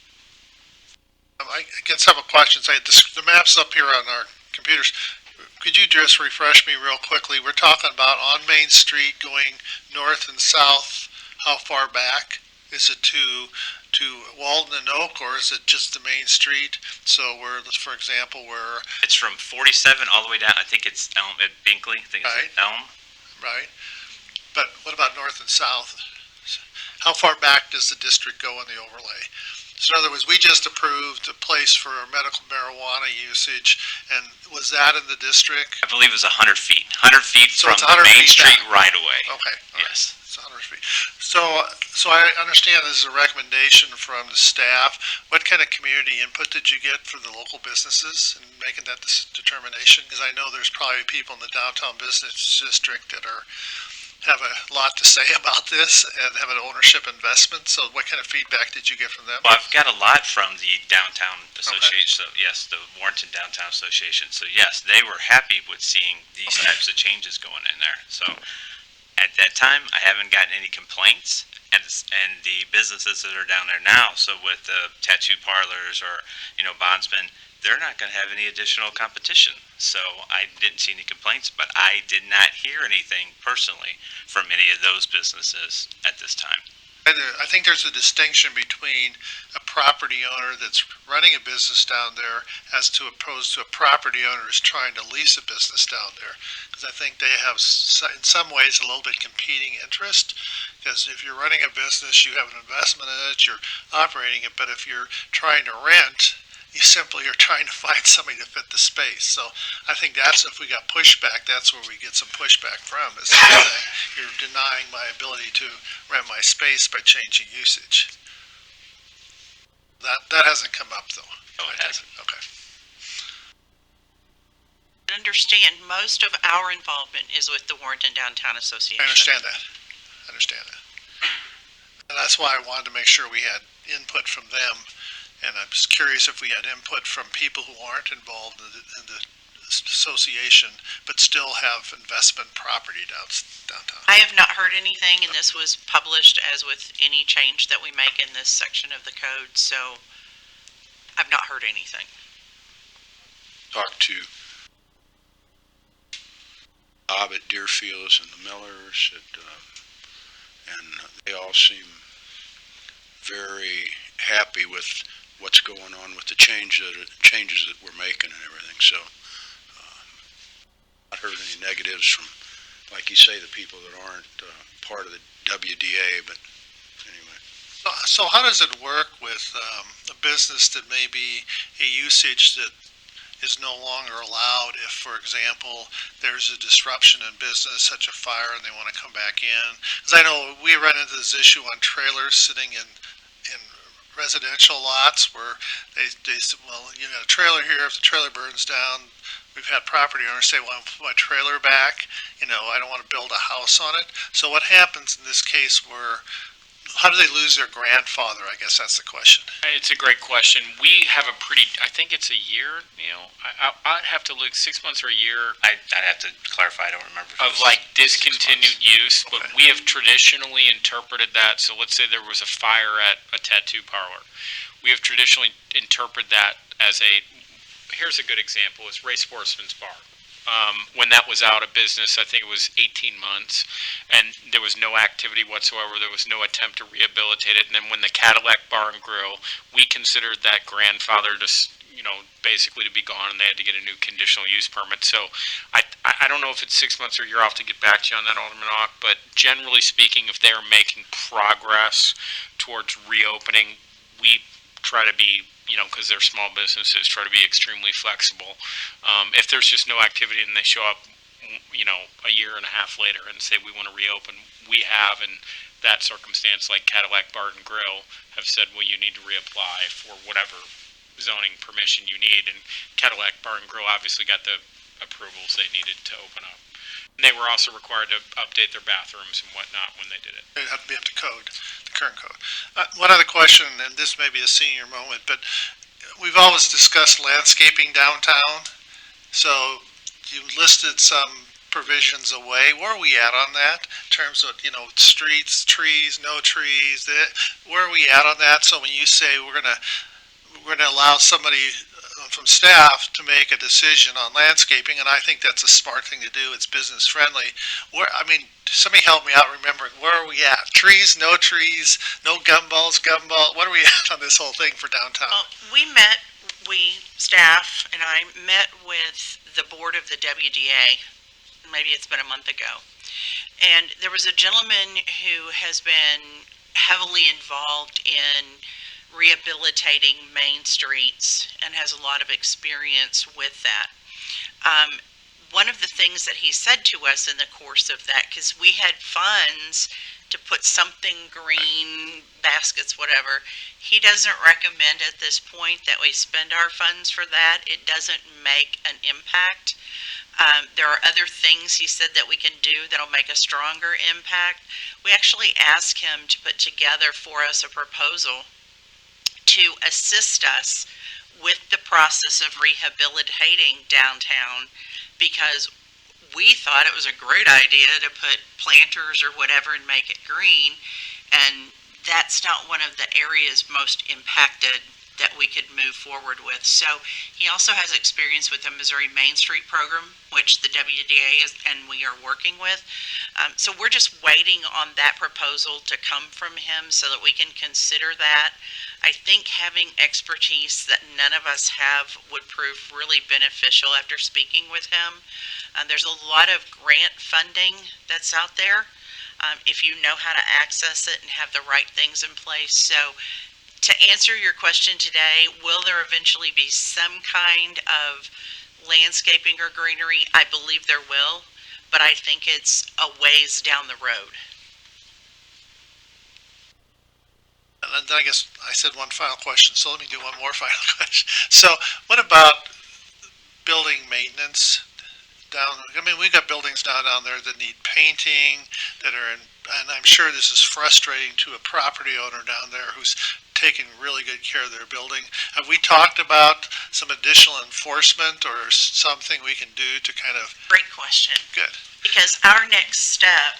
I get several questions. The map's up here on our computers. Could you just refresh me real quickly? We're talking about on Main Street going north and south. How far back? Is it to Walden and Oak, or is it just the Main Street? So we're, for example, we're... It's from 47 all the way down. I think it's Elm at Binkley. I think it's Elm. Right. But what about north and south? How far back does the district go in the overlay? So in other words, we just approved a place for medical marijuana usage, and was that in the district? I believe it was 100 feet. 100 feet So from it's the 100 Main feet Street back. right away. Okay. all right. Yes. It's 100 feet. So I understand this is a recommendation from the staff. What kind of community input did you get for the local businesses in making that determination? Because I know there's probably people in the downtown business district that have a lot to say about this and have an ownership investment. So what kind of feedback did you get from them? Well, I've got a lot from the Downtown Association. So yes, the Warrenton Downtown Association. So yes, they were happy with seeing these types of changes going in there. So at that time, I haven't gotten any complaints. And the businesses that are down there now, so with the tattoo parlors or, bondsmen, they're not going to have any additional competition. So I didn't see any complaints, but I did not hear anything personally from any of those businesses at this time. I think there's a distinction between a property owner that's running a business down there as opposed to a property owner who's trying to lease a business down there. Because I think they have, in some ways, a little bit competing interest. Because if you're running a business, you have an investment in it, you're operating it. But if you're trying to rent, you simply are trying to find somebody to fit the space. So I think that's, if we got pushback, that's where we get some pushback from, is saying you're denying my ability to rent my space by changing usage. That hasn't come up, though. No, it hasn't. Okay. Understand, most of our involvement is with the Warrenton Downtown Association. I understand that. And that's why I wanted to make sure we had input from them. And I'm just curious if we had input from people who aren't involved in the association, but still have investment property downtown. I have not heard anything, and this was published as with any change that we make in this section of the code, so I've not heard anything. Talk to Bob at Deerfields and the Millers, and they all seem very happy with what's going on with the changes that we're making and everything. So I've not heard any negatives from, like you say, the people that aren't part of the WDA, but anyway. So how does it work with a business that may be a usage that is no longer allowed if, for example, there's a disruption in business, such a fire, and they want to come back in. Because I know we run into this issue on trailers sitting in residential lots where they said, well, you got a trailer here, if the trailer burns down, we've had property owners say, well, I put my trailer back, I don't want to build a house on it. So what happens in this case where, how do they lose their grandfather? I guess that's the question. It's a great question. We have a pretty, I think it's a year, I'd have to look, 6 months or a year I'd have to clarify, I don't remember. if it of was like 6 discontinued use, months. but Okay. we have traditionally interpreted that. So let's say there was a fire at a tattoo parlor. We have traditionally interpreted that as here's a good example, is Ray Sportsman's Bar. When that was out of business, I think it was 18 months, and there was no activity whatsoever. There was no attempt to rehabilitate it. And then when the Cadillac Bar and Grill, we considered that grandfather to, basically to be gone, and they had to get a new conditional use permit. So I don't know if it's 6 months or a year. I'll have to get back to you on that, Alderman Ock. But generally speaking, if they're making progress towards reopening, we try to be, because they're small businesses, try to be extremely flexible. If there's just no activity and they show up, a year and a half later and say we want to reopen, we have, in that circumstance, like Cadillac Bar and Grill, have said, well, you need to reapply for whatever zoning permission you need. And Cadillac Bar and Grill obviously got the approvals they needed to open up. And they were also required to update their bathrooms and whatnot when they did it. It had to be up to code, the current code. One other question, and this may be a senior moment, but we've always discussed landscaping downtown. So you listed some provisions away. Where are we at on that in terms of, streets, trees, no trees? Where are we at on that? So when you say we're gonna allow somebody from staff to make a decision on landscaping, and I think that's a smart thing to do. It's business friendly. Somebody help me out remembering, where are we at? Trees, no trees, no gumballs, gumball. What are we at on this whole thing for downtown? Staff and I met with the board of the WDA, maybe it's been a month ago. And there was a gentleman who has been heavily involved in rehabilitating main streets and has a lot of experience with that. One of the things that he said to us in the course of that, because we had funds to put something green, baskets, whatever, he doesn't recommend at this point that we spend our funds for that. It doesn't make an impact. There are other things he said that we can do that'll make a stronger impact. We actually asked him to put together for us a proposal to assist us with the process of rehabilitating downtown, because we thought it was a great idea to put planters or whatever and make it green, and that's not one of the areas most impacted that we could move forward with. So he also has experience with the Missouri Main Street program, which the WDA is and we are working with. So we're just waiting on that proposal to come from him so that we can consider that. I think having expertise that none of us have would prove really beneficial after speaking with him. There's a lot of grant funding that's out there, if you know how to access it and have the right things in place. So to answer your question today, will there eventually be some kind of landscaping or greenery? I believe there will, but I think it's a ways down the road. And then I guess I said one final question, so let me do one more final question. So what about building maintenance down? I mean, we've got buildings down there that need painting, that are in, and I'm sure this is frustrating to a property owner down there who's taking really good care of their building. Have we talked about some additional enforcement or something we can do to kind of? Great question. Good. Because our next step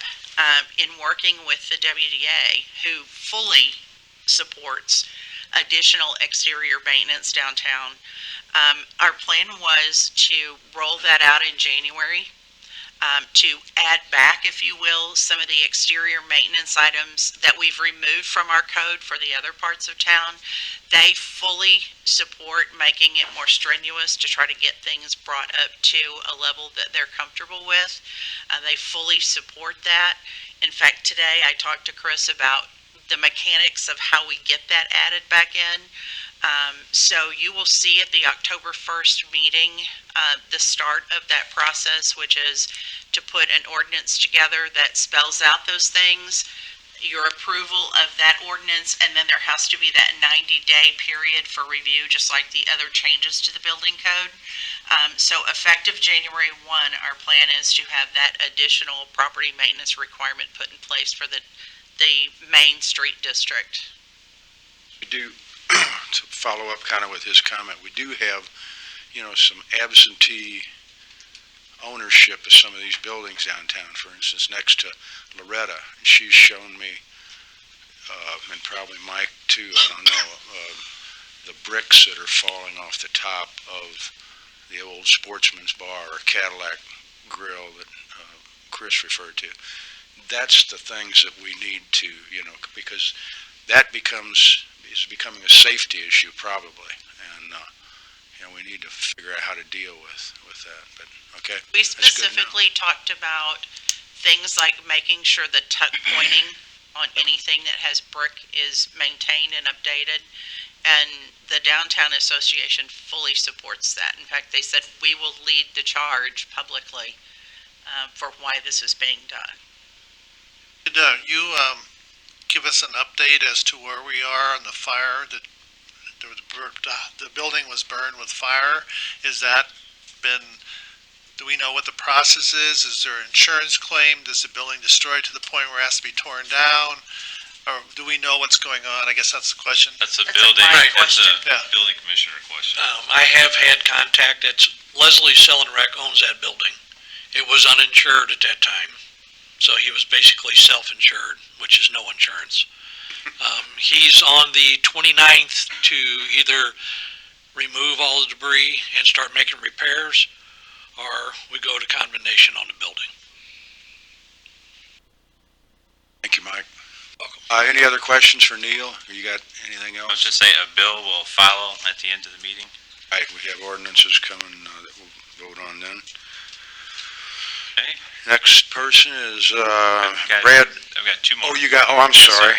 in working with the WDA, who fully supports additional exterior maintenance downtown, our plan was to roll that out in January, to add back, if you will, some of the exterior maintenance items that we've removed from our code for the other parts of town. They fully support making it more strenuous to try to get things brought up to a level that they're comfortable with. They fully support that. In fact, today I talked to Chris about the mechanics of how we get that added back in. So you will see at the October 1st meeting, the start of that process, which is to put an ordinance together that spells out those things, your approval of that ordinance, and then there has to be that 90-day period for review, just like the other changes to the building code. So effective January 1, our plan is to have that additional property maintenance requirement put in place for the Main Street district. We do, to follow up kind of with his comment, we do have, some absentee ownership of some of these buildings downtown. For instance, next to Loretta, she's shown me, and probably Mike too, I don't know, the bricks that are falling off the top of the old Sportsman's Bar or Cadillac Grill that Chris referred to. That's the things that we need to, because that is becoming a safety issue probably, and we need to figure out how to deal with that. But okay, We specifically talked about things like making sure the tuck pointing on anything that has brick is maintained and updated. And the Downtown Association fully supports that. In fact, they said we will lead the charge publicly for why this is being done. Could you give us an update as to where we are on the fire that the building was burned with fire? Is that been, do we know what the process is? Is there an insurance claim? Is the building destroyed to the point where it has to be torn down? Or do we know what's going on? I guess that's the question. That's a That's a building, fine that's a Yeah. building commissioner question. I have had contact. It's Leslie Sellenreck owns that building. It was uninsured at that time. So he was basically self-insured, which is no insurance. He's on the 29th to either remove all the debris and start making repairs, or we go to condemnation on the building. thank you, Mike. Welcome. Any other questions for Neil? Or you got anything I was else? just say a bill will follow at the end of the meeting. Right, we have ordinances coming that we'll vote on then. Okay. Next person is got- Brad. I've got two more. I'm sorry.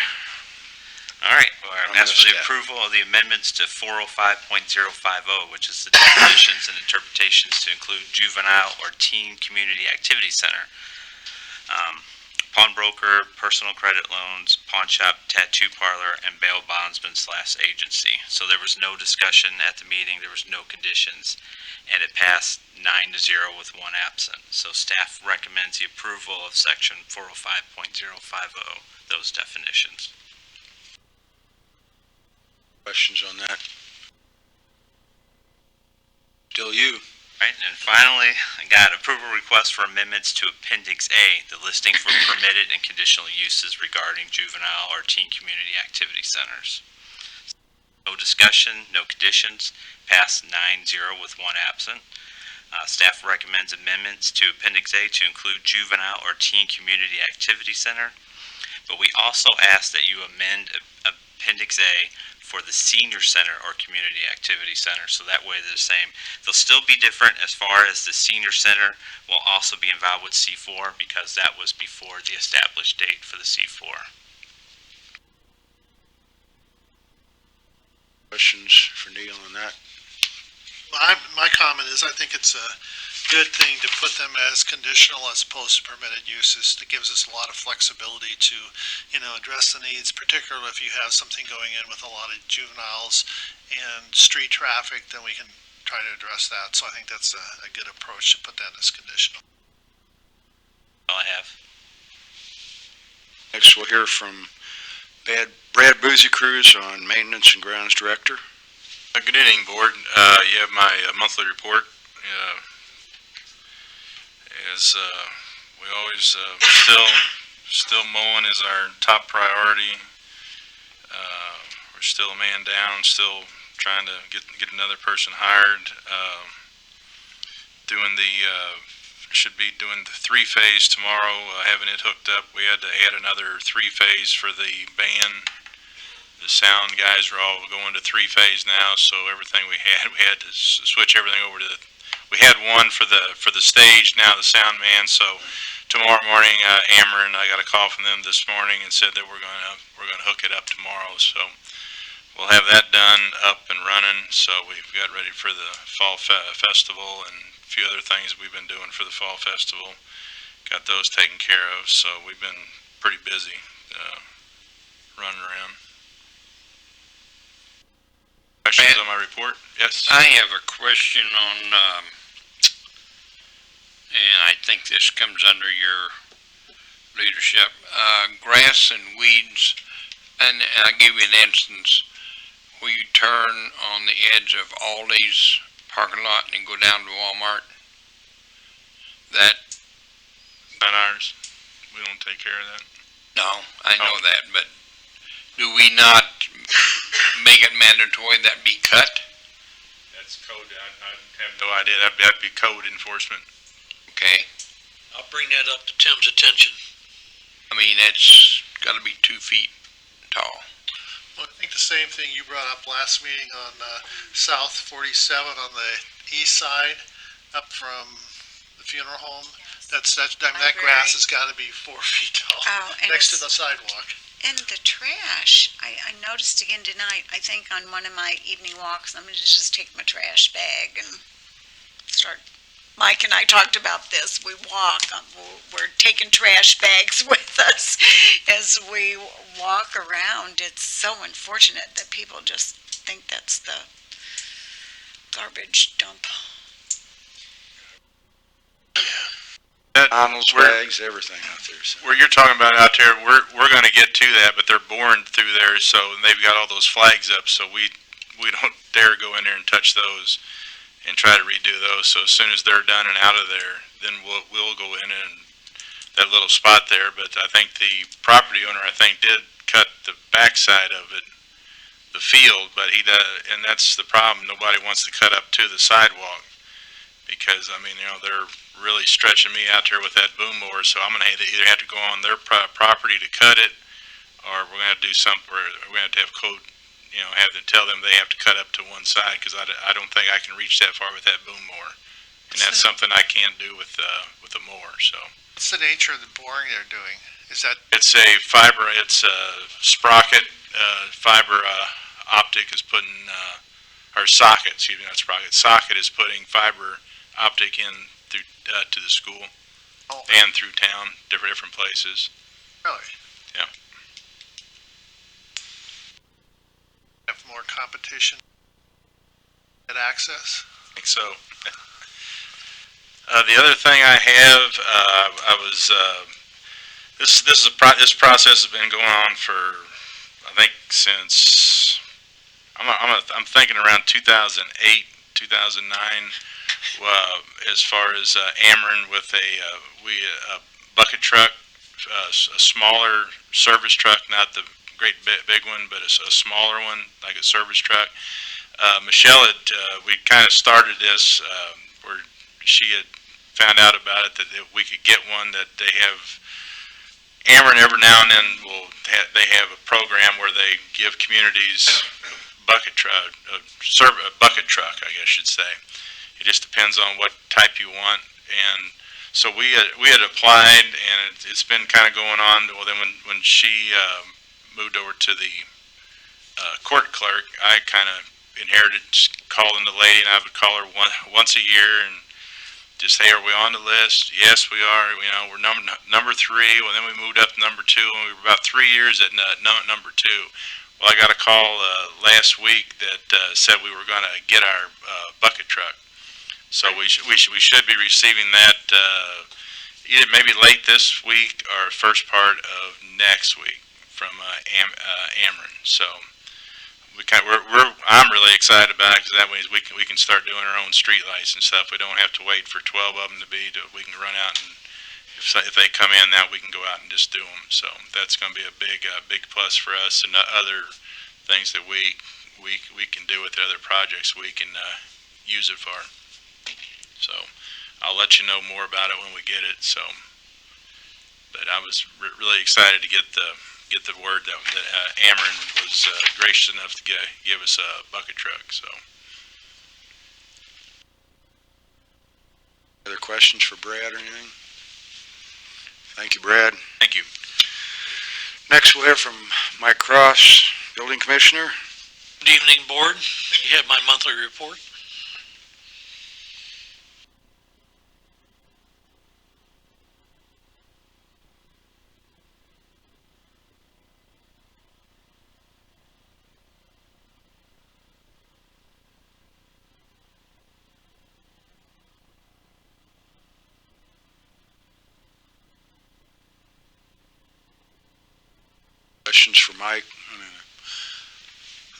All right, well, I'm I asking for the missed that. approval of the amendments to 405.050, which is the definitions and interpretations to include juvenile or teen community activity center. Pawnbroker, personal credit loans, pawn shop, tattoo parlor, and bail bondsman / agency. So there was no discussion at the meeting, there was no conditions, and it passed 9-0 with one absent. So staff recommends the approval of section 405.050, those definitions. Questions on that? Still you. Right, and finally, I got approval request for amendments to Appendix A, the listing for permitted and conditional uses regarding juvenile or teen community activity centers. No discussion, no conditions, passed 9-0 with one absent. Staff recommends amendments to Appendix A to include juvenile or teen community activity center. But we also ask that you amend Appendix A for the senior center or community activity center, so that way they're the same. They'll still be different as far as the senior center will also be involved with C4 because that was before the established date for the C4. Questions for Neil on that? My comment is, I think it's a good thing to put them as conditional as opposed to permitted uses. That gives us a lot of flexibility to, address the needs, particularly if you have something going in with a lot of juveniles and street traffic, then we can try to address that. So I think that's a good approach to put that as conditional. All I have. Next, we'll hear from Brad Boozy Cruz on Maintenance and Grounds Director. Good evening, Board. You have my monthly report. As we always still mowing is our top priority. We're still a man down, still trying to get another person hired. Should be doing the 3-phase tomorrow, having it hooked up. We had to add another 3-phase for the band. The sound guys are all going to 3-phase now, so everything we had to switch everything over to we had one for the stage, now the sound man. So tomorrow morning, Amber and I got a call from them this morning and said that we're gonna hook it up tomorrow. So we'll have that done, up and running, so we've got ready for the fall festival and a few other things we've been doing for the fall festival. Got those taken care of, so we've been pretty busy running around. Questions on my report? Yes? I have a question on, and I think this comes under your leadership, grass and weeds, and I'll give you an instance. Where you turn on the edge of Aldi's parking lot and go down to Walmart, that, Not ours. We don't take care of that. no, I know that, but do we not make it mandatory that be cut? That's code, I have no idea. That'd be code enforcement. Okay, I'll bring that up to Tim's attention. I mean, it's gotta be 2 feet tall. Well, I think the same thing you brought up last meeting on South 47 on the east side, up from the funeral home. That grass has got to be 4 feet tall, Oh, and next to it's- the sidewalk. And the trash, I noticed again tonight, I think on one of my evening walks, I'm gonna just take my trash bag and start, Mike and I talked about this, we walk, we're taking trash bags with us as we walk around. It's so unfortunate that people just think that's the garbage dump. Donald's bags, everything out there, so. Where you're talking about out there, we're gonna get to that, but they're boring through there, so they've got all those flags up, so we don't dare go in there and touch those and try to redo those. So as soon as they're done and out of there, then we'll go in and that little spot there. But I think the property owner, did cut the backside of it, the field, but he does, and that's the problem. Nobody wants to cut up to the sidewalk because, I mean, they're really stretching me out there with that boom mower, so I'm gonna either have to go on their property to cut it, or we're gonna do something where we're gonna have to have code, have to tell them they have to cut up to one side, because I don't think I can reach that far with that boom mower, and that's something I can't do with a mower. So What's the nature of the boring they're doing? Is that, it's a fiber, it's a sprocket fiber optic is putting, or socket, excuse me, not sprocket, socket is putting fiber optic in through to the school oh, and through town, different places. really? Yeah. Have more competition at access? I think so. The other thing I have, this process has been going on for, I think, since I'm thinking around 2008, 2009. As far as Ameren with a bucket truck, a smaller service truck, not the great big one, but a smaller one, like a service truck. Michelle we kind of started this where she had found out about it, that we could get one that they have. Ameren every now and then they have a program where they give communities bucket truck, a bucket truck, I guess you'd say. It just depends on what type you want, and so we had applied, and it's been kind of going on. Well, then when she moved over to the court clerk, I kind of inherited calling the lady, and I would call her once a year and just, hey, are we on the list? Yes, we are. We're number 3. Well, then we moved up to number 2, and we were about 3 years at number 2. Well, I got a call last week that said we were going to get our bucket truck. So we should be receiving that either maybe late this week or first part of next week from Ameren. So I'm really excited about it, because that way we can start doing our own street lights and stuff. We don't have to wait for 12 of them we can run out, and if they come in now, we can go out and just do them. So that's going to be a big plus for us, and other things that we can do with the other projects we can use it for. So I'll let you know more about it when we get it. So, but I was really excited to get the word that Ameren was gracious enough to give us a bucket truck. So, Other questions for Brad or anything? Thank you, Brad. thank you. Next, we'll hear from Mike Cross, Building Commissioner. Good evening, board. You have my monthly report. Questions for Mike?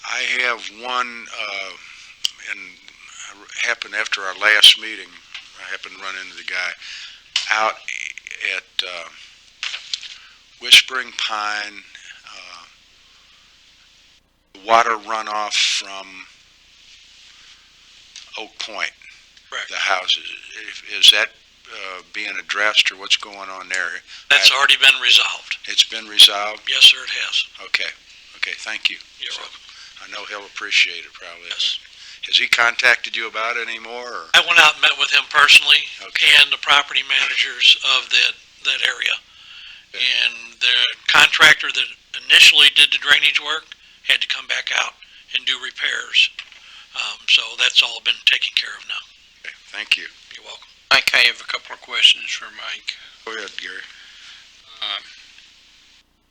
I have one, and happened after our last meeting. I happened to run into the guy out at Whispering Pine, water runoff from Oak Point. Correct. The houses. Is that being addressed, or what's going on there? That's already been resolved. It's been resolved? Yes, sir, it has. Okay, thank you. You're welcome. I know he'll appreciate it probably. Yes. Has he contacted you about it anymore? Or? I went out and met with him personally Okay. and the property managers of that area. And the contractor that initially did the drainage work had to come back out and do repairs. So that's all been taken care of now. Okay, thank you. You're welcome. Mike, I have a couple of questions for Mike. Go ahead, Gary.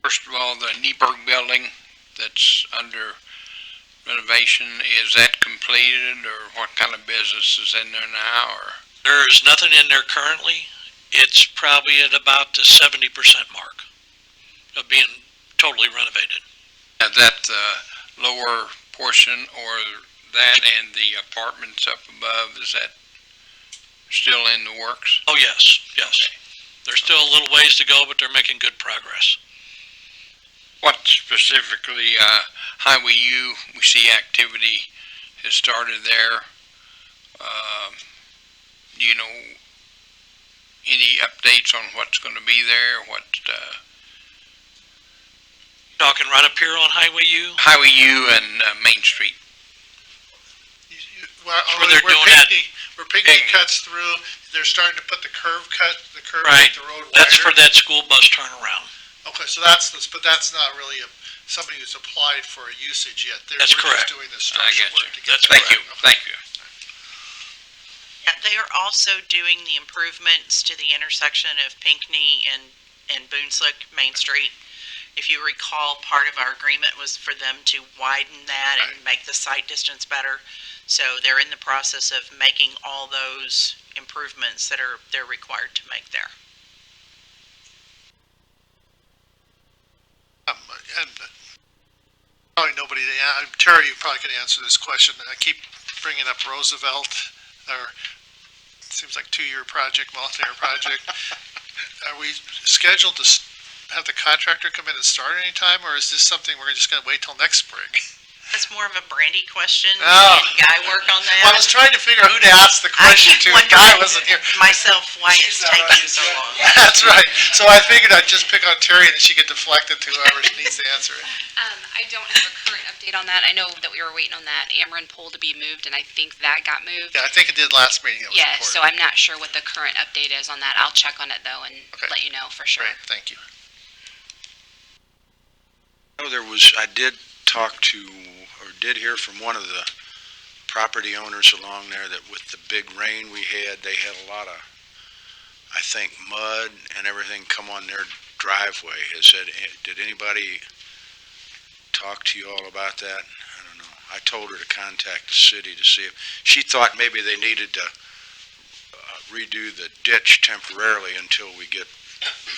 First of all, the Nieberg building that's under renovation, is that completed, or what kind of business is in there now, or? There is nothing in there currently. It's probably at about the 70% mark of being totally renovated. Is that the lower portion, or that and the apartments up above, is that still in the works? Oh, yes, yes. There's still a little ways to go, but they're making good progress. What specifically, Highway U, we see activity has started there. Do you know any updates on what's going to be there? Talking right up here on Highway U? Highway U and Main Street. Where they're doing that. Where Pinckney cuts through, they're starting to put the curve to Right. make the road wider. That's for that school bus turnaround. Okay, so but that's not really somebody who's applied for a usage yet. That's We're correct. just doing the I structural get you. work to get That's there. Thank you, Okay. thank you. Yeah, they are also doing the improvements to the intersection of Pinckney and Boonslick Main Street. If you recall, part of our agreement was for them to widen that and make the sight distance better. So they're in the process of making all those improvements that they're required to make there. And probably nobody, Terry, you probably could answer this question. I keep bringing up Roosevelt, or it seems like 2-year project, multi-year project. Are we scheduled to have the contractor come in and start anytime, or is this something we're just going to wait till next spring? That's more of a Brandy question. Oh. And Guy work on that. Well, I was trying to figure out who to ask the I question keep to. The guy wondering wasn't here. myself why it's taking so long. That's right. So I figured I'd just pick on Terry and she could deflect it to whoever needs to answer it. I don't have a current update on that. I know that we were waiting on that Ameren pole to be moved, and I think that got moved. Yeah, I think it did last meeting. It was Yeah, so reported. I'm not sure what the current update is on that. I'll check on it though and Okay. let you know for sure. Great, thank you. I did talk to, or did hear from one of the property owners along there that with the big rain we had, they had a lot of, I think, mud and everything come on their driveway. Did anybody talk to you all about that? I don't know. I told her to contact the city to see if, she thought maybe they needed to redo the ditch temporarily until we get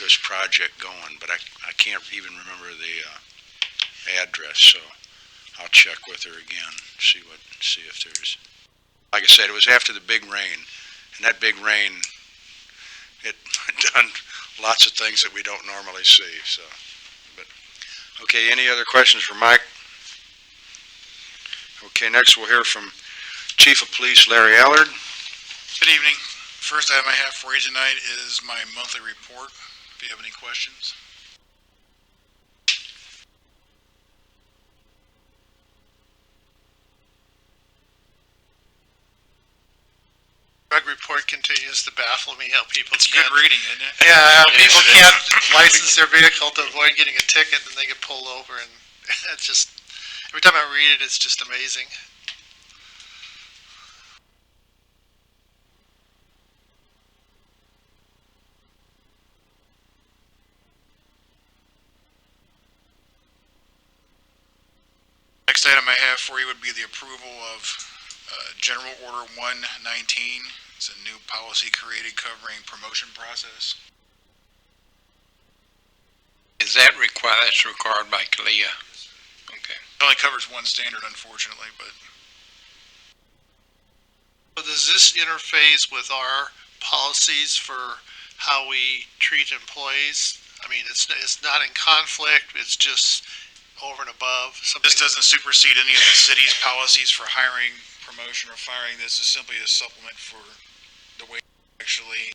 this project going, but I can't even remember the address, so I'll check with her again, see if there's, like I said, it was after the big rain, and that big rain, it done lots of things that we don't normally see, so, but, okay, any other questions for Mike? Okay, next we'll hear from Chief of Police Larry Allard. Good evening. First item I have for you tonight is my monthly report, if you have any questions. Drug report continues to baffle me how people It's good can't. reading, isn't it? Yeah, how people can't license their vehicle to avoid getting a ticket and they get pulled over and it's just, every time I read it, it's just amazing. Next item I have for you would be the approval of General Order 119. It's a new policy created covering promotion process. Is that required, that's required by CALEA? Okay. It only covers one standard, unfortunately, but So does this interface with our policies for how we treat employees? I mean, it's not in conflict, it's just over and above something. this doesn't supersede any of the city's policies for hiring, promotion, or firing. This is simply a supplement for the way actually.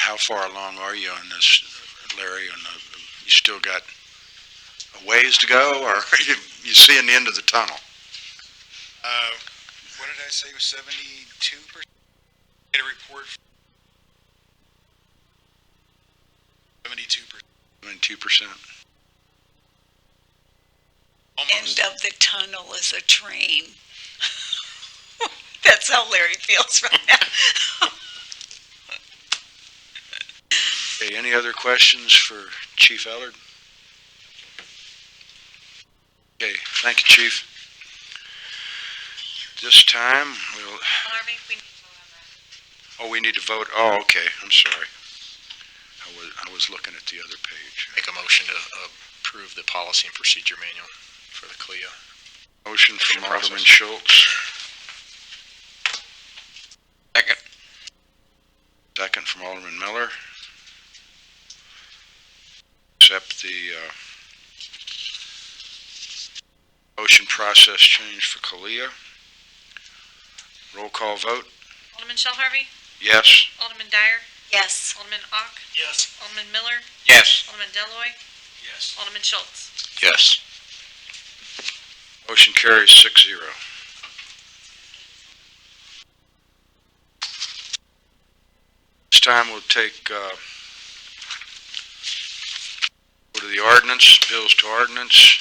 How far along are you on this, Larry? You still got a ways to go, or you seeing the end of the tunnel? What did I say, 72%? Get a report. 72%. 2%. Almost. End of the tunnel is a train. That's how Larry feels right now. Okay, any other questions for Chief Ellard? Okay, thank you, Chief. This time, we'll, Harvey, we need to vote on that. oh, we need to vote, oh, okay, I'm sorry. I was looking at the other page. Make a motion to approve the policy and procedure manual for the CALEA. Motion from Process. Alderman Schultz, Second. second from Alderman Miller. Accept the motion process change for CALEA. Roll call vote, Alderman Shell Harvey, yes? Alderman Dyer, Yes. Alderman Ock, Yes. Alderman Miller, Yes. Alderman Deloy, Yes. Alderman Schultz. Yes. Motion carries 6-0. This time we'll take, go to the ordinance, bills to ordinance.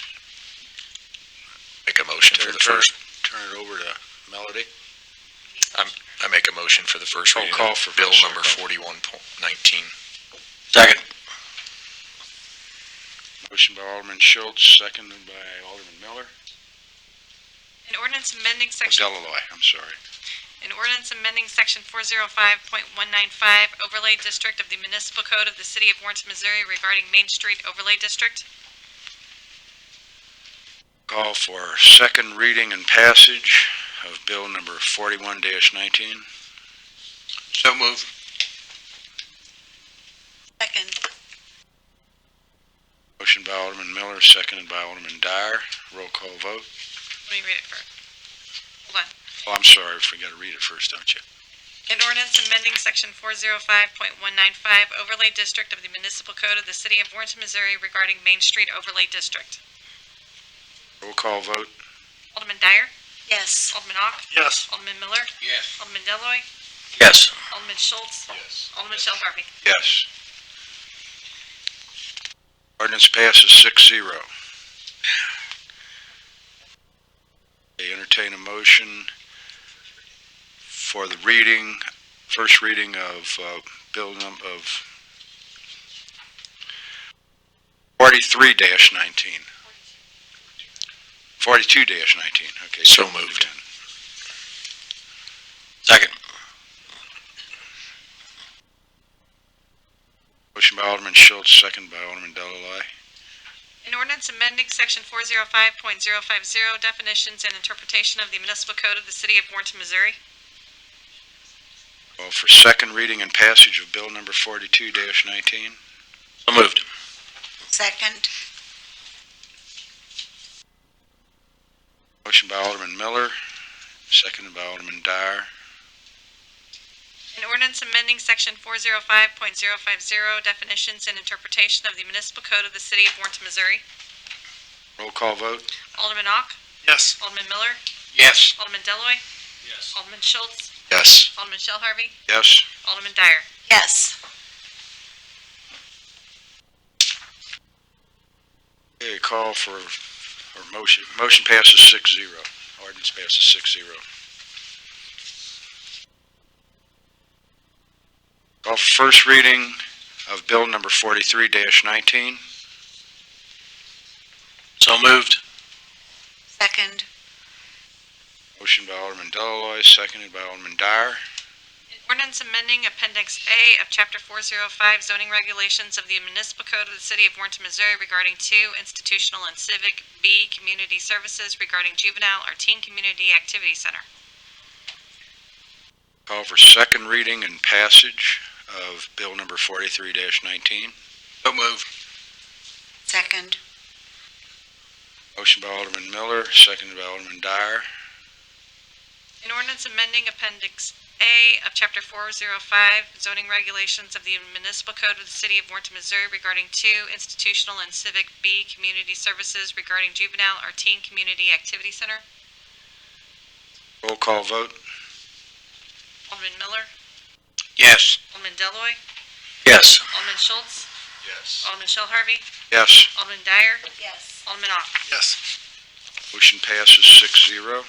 Make a motion for the first. Turn it over to Melody. I make a motion for the first Roll reading call of for bill vote. number 41.19. Second. Motion by Alderman Schultz, seconded by Alderman Miller. An ordinance amending section, Deloy, I'm sorry. an ordinance amending section 405.195 overlay district of the municipal code of the city of Warrenton, Missouri regarding Main Street overlay district. Call for second reading and passage of bill number 41-19. So move. Second. Motion by Alderman Miller, seconded by Alderman Dyer. Roll call vote. Let me read it first. Hold on. Oh, I'm sorry, I forgot to read it first, don't you? An ordinance amending section 405.195 overlay district of the municipal code of the city of Warrenton, Missouri regarding Main Street overlay district. Roll call vote. Alderman Dyer, Yes. Alderman Ock, Yes. Alderman Miller, Yes. Alderman Deloy, Yes. Alderman Schultz, Yes. Alderman Shell Harvey. Yes. Ordinance passes 6-0. I entertain a motion for the reading, first reading of bill of 43-19. 42-19, okay. So moved. Second. Motion by Alderman Schultz, second by Alderman Deloy. An ordinance amending section 405.050 definitions and interpretation of the municipal code of the city of Warrenton, Missouri. Call for second reading and passage of bill number 42-19. So moved. Second. Motion by Alderman Miller, seconded by Alderman Dyer. An ordinance amending section 405.050 definitions and interpretation of the municipal code of the city of Warrenton, Missouri. Roll call vote. Alderman Ock, Yes. Alderman Miller, Yes. Alderman Deloy, Yes. Alderman Schultz, Yes. Alderman Shell Harvey, Yes. Alderman Dyer. Yes. Okay, call for, or motion passes 6-0. Ordinance passes 6-0. Call for first reading of bill number 43-19. So moved. Second. Motion by Alderman Deloy, seconded by Alderman Dyer. Ordinance amending Appendix A of Chapter 405 zoning regulations of the Municipal Code of the City of Warrenton, Missouri regarding 2, institutional and civic, B, community services regarding juvenile or teen community activity center. Call for second reading and passage of bill number 43-19. So moved. Second. Motion by Alderman Miller, seconded by Alderman Dyer. An ordinance amending Appendix A of Chapter 405 zoning regulations of the Municipal Code of the City of Warrenton, Missouri regarding 2, institutional and civic, B, community services regarding juvenile or teen community activity center. Roll call vote. Alderman Miller, Yes. Alderman Deloy, Yes. Alderman Schultz, Yes. Alderman Shell Harvey, Yes. Alderman Dyer, Yes. Alderman Ock. Yes. Motion passes 6-0.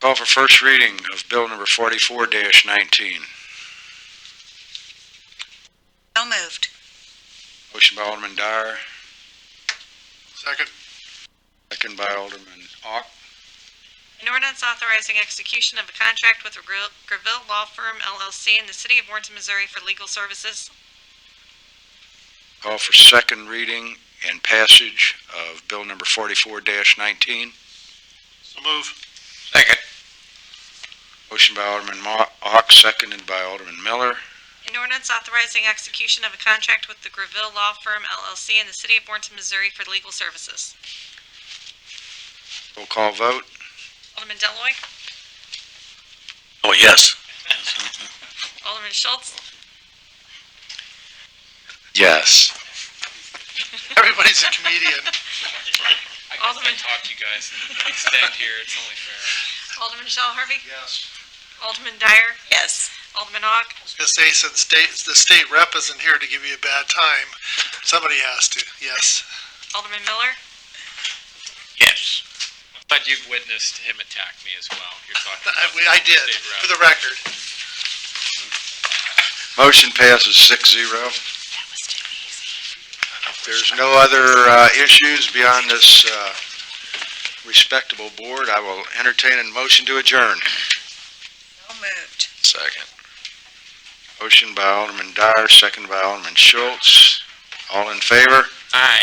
Call for first reading of bill number 44-19. So moved. Motion by Alderman Dyer, Second. second by Alderman Ock. An ordinance authorizing execution of a contract with Graville Law Firm LLC in the City of Warrenton, Missouri for legal services. Call for second reading and passage of bill number 44-19. So move. Second. Motion by Alderman Ock, seconded by Alderman Miller. An ordinance authorizing execution of a contract with the Graville Law Firm LLC in the City of Warrenton, Missouri for legal services. Roll call vote. Alderman Deloy, Oh, yes. Alderman Schultz, Yes. Everybody's a comedian. Alderman, Talk to you guys and extend here, it's only fair. Alderman Shell Harvey, Yes. Alderman Dyer, Yes. Alderman Ock, I was gonna say, since the state rep isn't here to give you a bad time, somebody has to, yes. Alderman Miller, Yes. But you've witnessed him attack me as well. You're talking about I did, state rep. for the record. Motion passes 6-0. If there's no other issues beyond this respectable board, I will entertain a motion to adjourn. So moved. Second. Motion by Alderman Dyer, second by Alderman Schultz. All in favor? Aye.